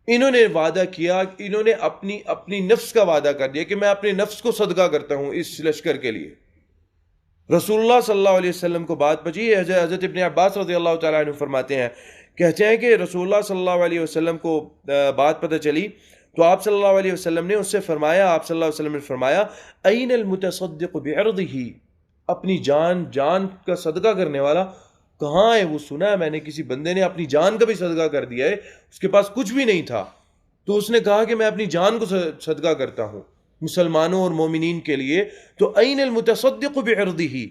انہوں نے وعدہ کیا، انہوں نے اپنی نفس کا وعدہ کر دیا کہ میں اپنے نفس کو صدقہ کرتا ہوں اس لشکر کے لیے۔ رسول اللہ صلی اللہ علیہ وسلم کو بات پہنچی، حضرت ابن عباس رضی اللہ تعالیٰ عنہ فرماتے ہیں، کہتے ہیں کہ رسول اللہ صلی اللہ علیہ وسلم کو بات پتہ چلی تو آپ صلی اللہ علیہ وسلم نے اس سے فرمایا، آپ صلی اللہ علیہ وسلم نے فرمایا این المتصدق بعرضہ، اپنی جان کا صدقہ کرنے والا کہاں ہے؟ وہ سنا ہے میں نے کسی بندے نے اپنی جان کا بھی صدقہ کر دیا ہے، اس کے پاس کچھ بھی نہیں تھا، تو اس نے کہا کہ میں اپنی جان کو صدقہ کرتا ہوں مسلمانوں اور مومنین کے لیے، تو این المتصدق بعرضہ،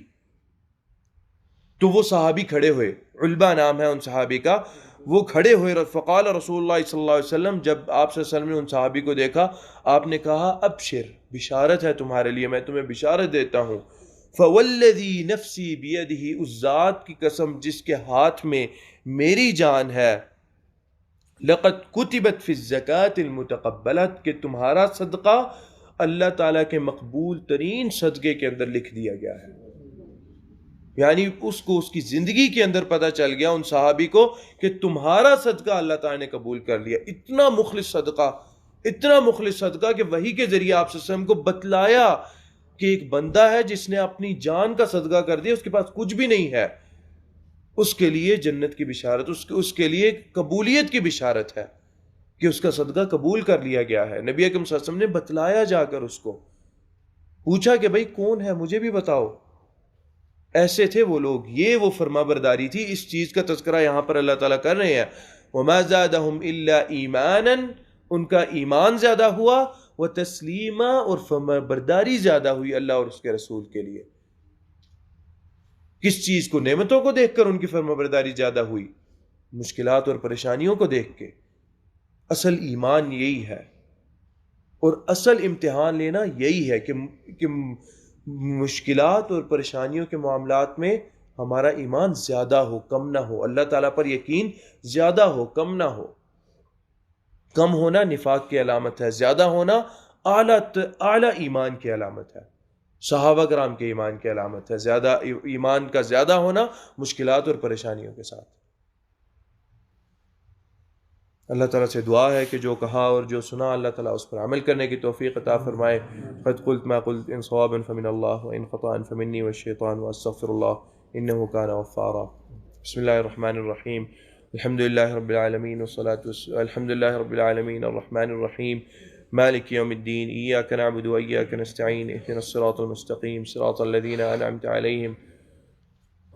تو وہ صحابی کھڑے ہوئے، علبہ نام ہے ان صحابی کا، وہ کھڑے ہوئے، فقال رسول اللہ صلی اللہ علیہ وسلم، جب آپ صلی اللہ علیہ وسلم نے ان صحابی کو دیکھا آپ نے کہا ابشر، بشارت ہے تمہارے لیے، میں تمہیں بشارت دیتا ہوں، فوالذی نفسی بیدہ، اس ذات کی قسم جس کے ہاتھ میں میری جان ہے، لقد کتبت فی الزکاۃ المتقبلۃ، کہ تمہارا صدقہ اللہ تعالیٰ کے مقبول ترین صدقے کے اندر لکھ دیا گیا ہے۔ یعنی اس کو اس کی زندگی کے اندر پتہ چل گیا ان صحابی کو کہ تمہارا صدقہ اللہ تعالیٰ نے قبول کر لیا، اتنا مخلص صدقہ، اتنا مخلص صدقہ کہ وحی کے ذریعے آپ صلی اللہ علیہ وسلم کو بتلایا کہ ایک بندہ ہے جس نے اپنی جان کا صدقہ کر دیا، اس کے پاس کچھ بھی نہیں ہے، اس کے لیے جنت کی بشارت، اس کے لیے قبولیت کی بشارت ہے کہ اس کا صدقہ قبول کر لیا گیا ہے۔ نبی اکرم صلی اللہ علیہ وسلم نے بتلایا، جا کر اس کو پوچھا کہ بھائی کون ہے مجھے بھی بتاؤ، ایسے تھے وہ لوگ، یہ وہ فرما برداری تھی۔ اس چیز کا تذکرہ یہاں پر اللہ تعالیٰ کر رہے ہیں، وَمَا زَادَهُمْ إِلَّا إِيمَانًا، ان کا ایمان زیادہ ہوا، وَتَسْلِيمًا، اور فرما برداری زیادہ ہوئی اللہ اور اس کے رسول کے لیے۔ کس چیز کو؟ نعمتوں کو دیکھ کر ان کی فرما برداری زیادہ ہوئی، مشکلات اور پریشانیوں کو دیکھ کے۔ اصل ایمان یہی ہے، اور اصل امتحان لینا یہی ہے کہ مشکلات اور پریشانیوں کے معاملات میں ہمارا ایمان زیادہ ہو کم نہ ہو، اللہ تعالیٰ پر یقین زیادہ ہو کم نہ ہو۔ کم ہونا نفاق کی علامت ہے، زیادہ ہونا اعلیٰ ایمان کی علامت ہے، صحابہ کرام کے ایمان کی علامت ہے، زیادہ ایمان کا زیادہ ہونا مشکلات اور پریشانیوں کے ساتھ۔ اللہ تعالیٰ سے دعا ہے کہ جو کہا اور جو سنا اللہ تعالیٰ اس پر عمل کرنے کی توفیق عطا فرمائے۔ قد قلت ما قلت ان صوابا فمن اللہ وان خطأ فمنی والشیطان واستغفر اللہ انہ کان غفارا۔ بسم اللہ الرحمن الرحیم۔ الحمد لله رب العالمين الحمد لله رب العالمين الرحمن الرحيم مالك يوم الدين إياك نعبد وإياك نستعين اهدنا الصراط المستقيم صراط الذين أنعمت عليهم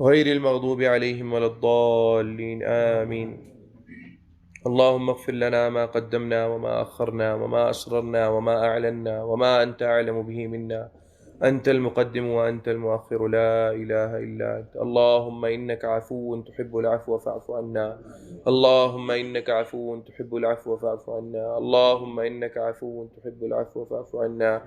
غير المغضوب عليهم ولا الضالين آمين. اللهم اغفر لنا ما قدمنا وما أخرنا وما أسررنا وما أعلنا وما أنت أعلم به منا، أنت المقدم وأنت المؤخر، لا إله إلا أنت. اللهم إنك عفو تحب العفو فاعف عنا. اللهم إنك عفو تحب العفو فاعف عنا. اللهم إنك عفو تحب العفو فاعف عنا.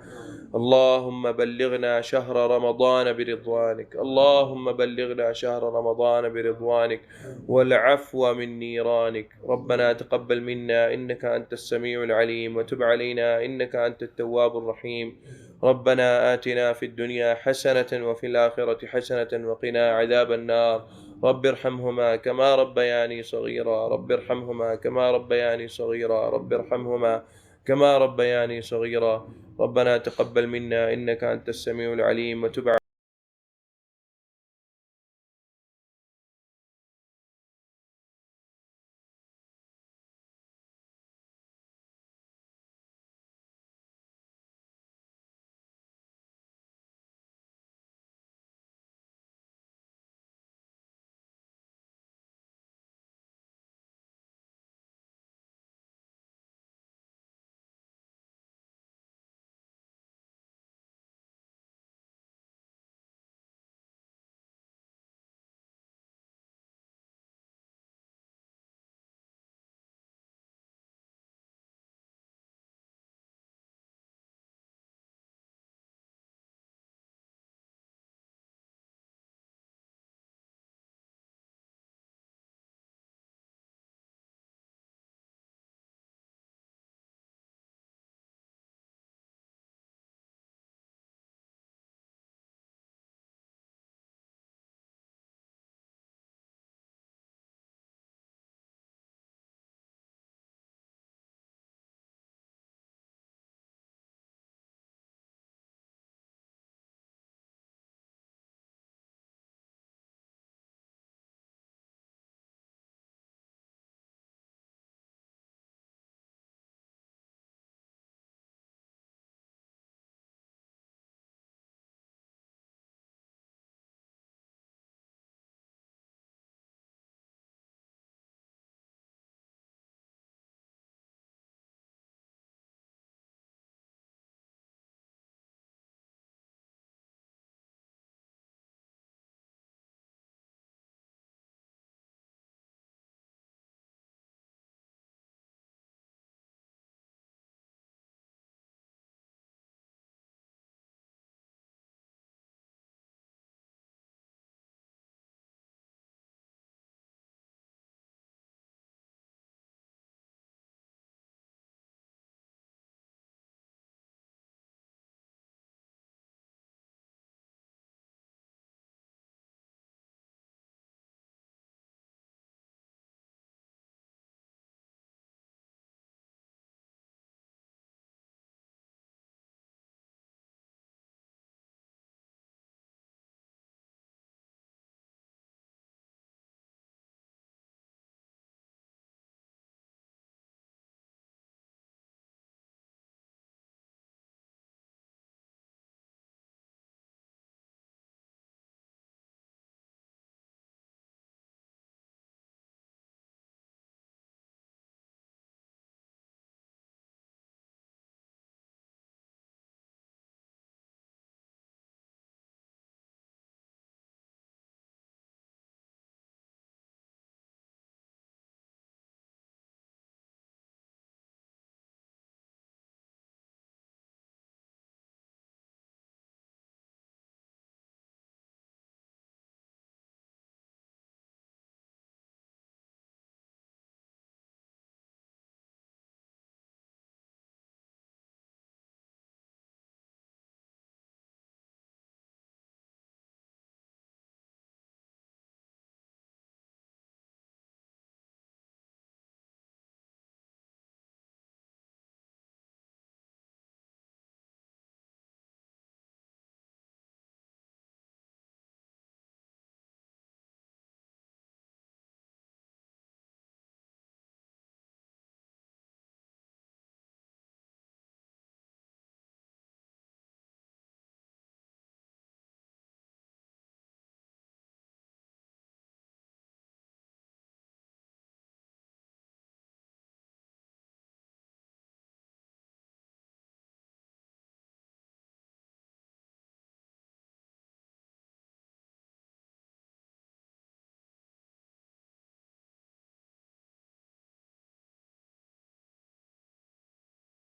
اللهم بلغنا شهر رمضان برضوانك. اللهم بلغنا شهر رمضان برضوانك والعفو من نيرانك. ربنا تقبل منا إنك أنت السميع العليم، وتب علينا إنك أنت التواب الرحيم. ربنا آتنا في الدنيا حسنة وفي الآخرة حسنة وقنا عذاب النار. رب ارحمهما كما ربياني صغيرا. رب ارحمهما كما ربياني صغيرا. رب ارحمهما كما ربياني صغيرا. ربنا تقبل منا إنك أنت السميع العليم، وتب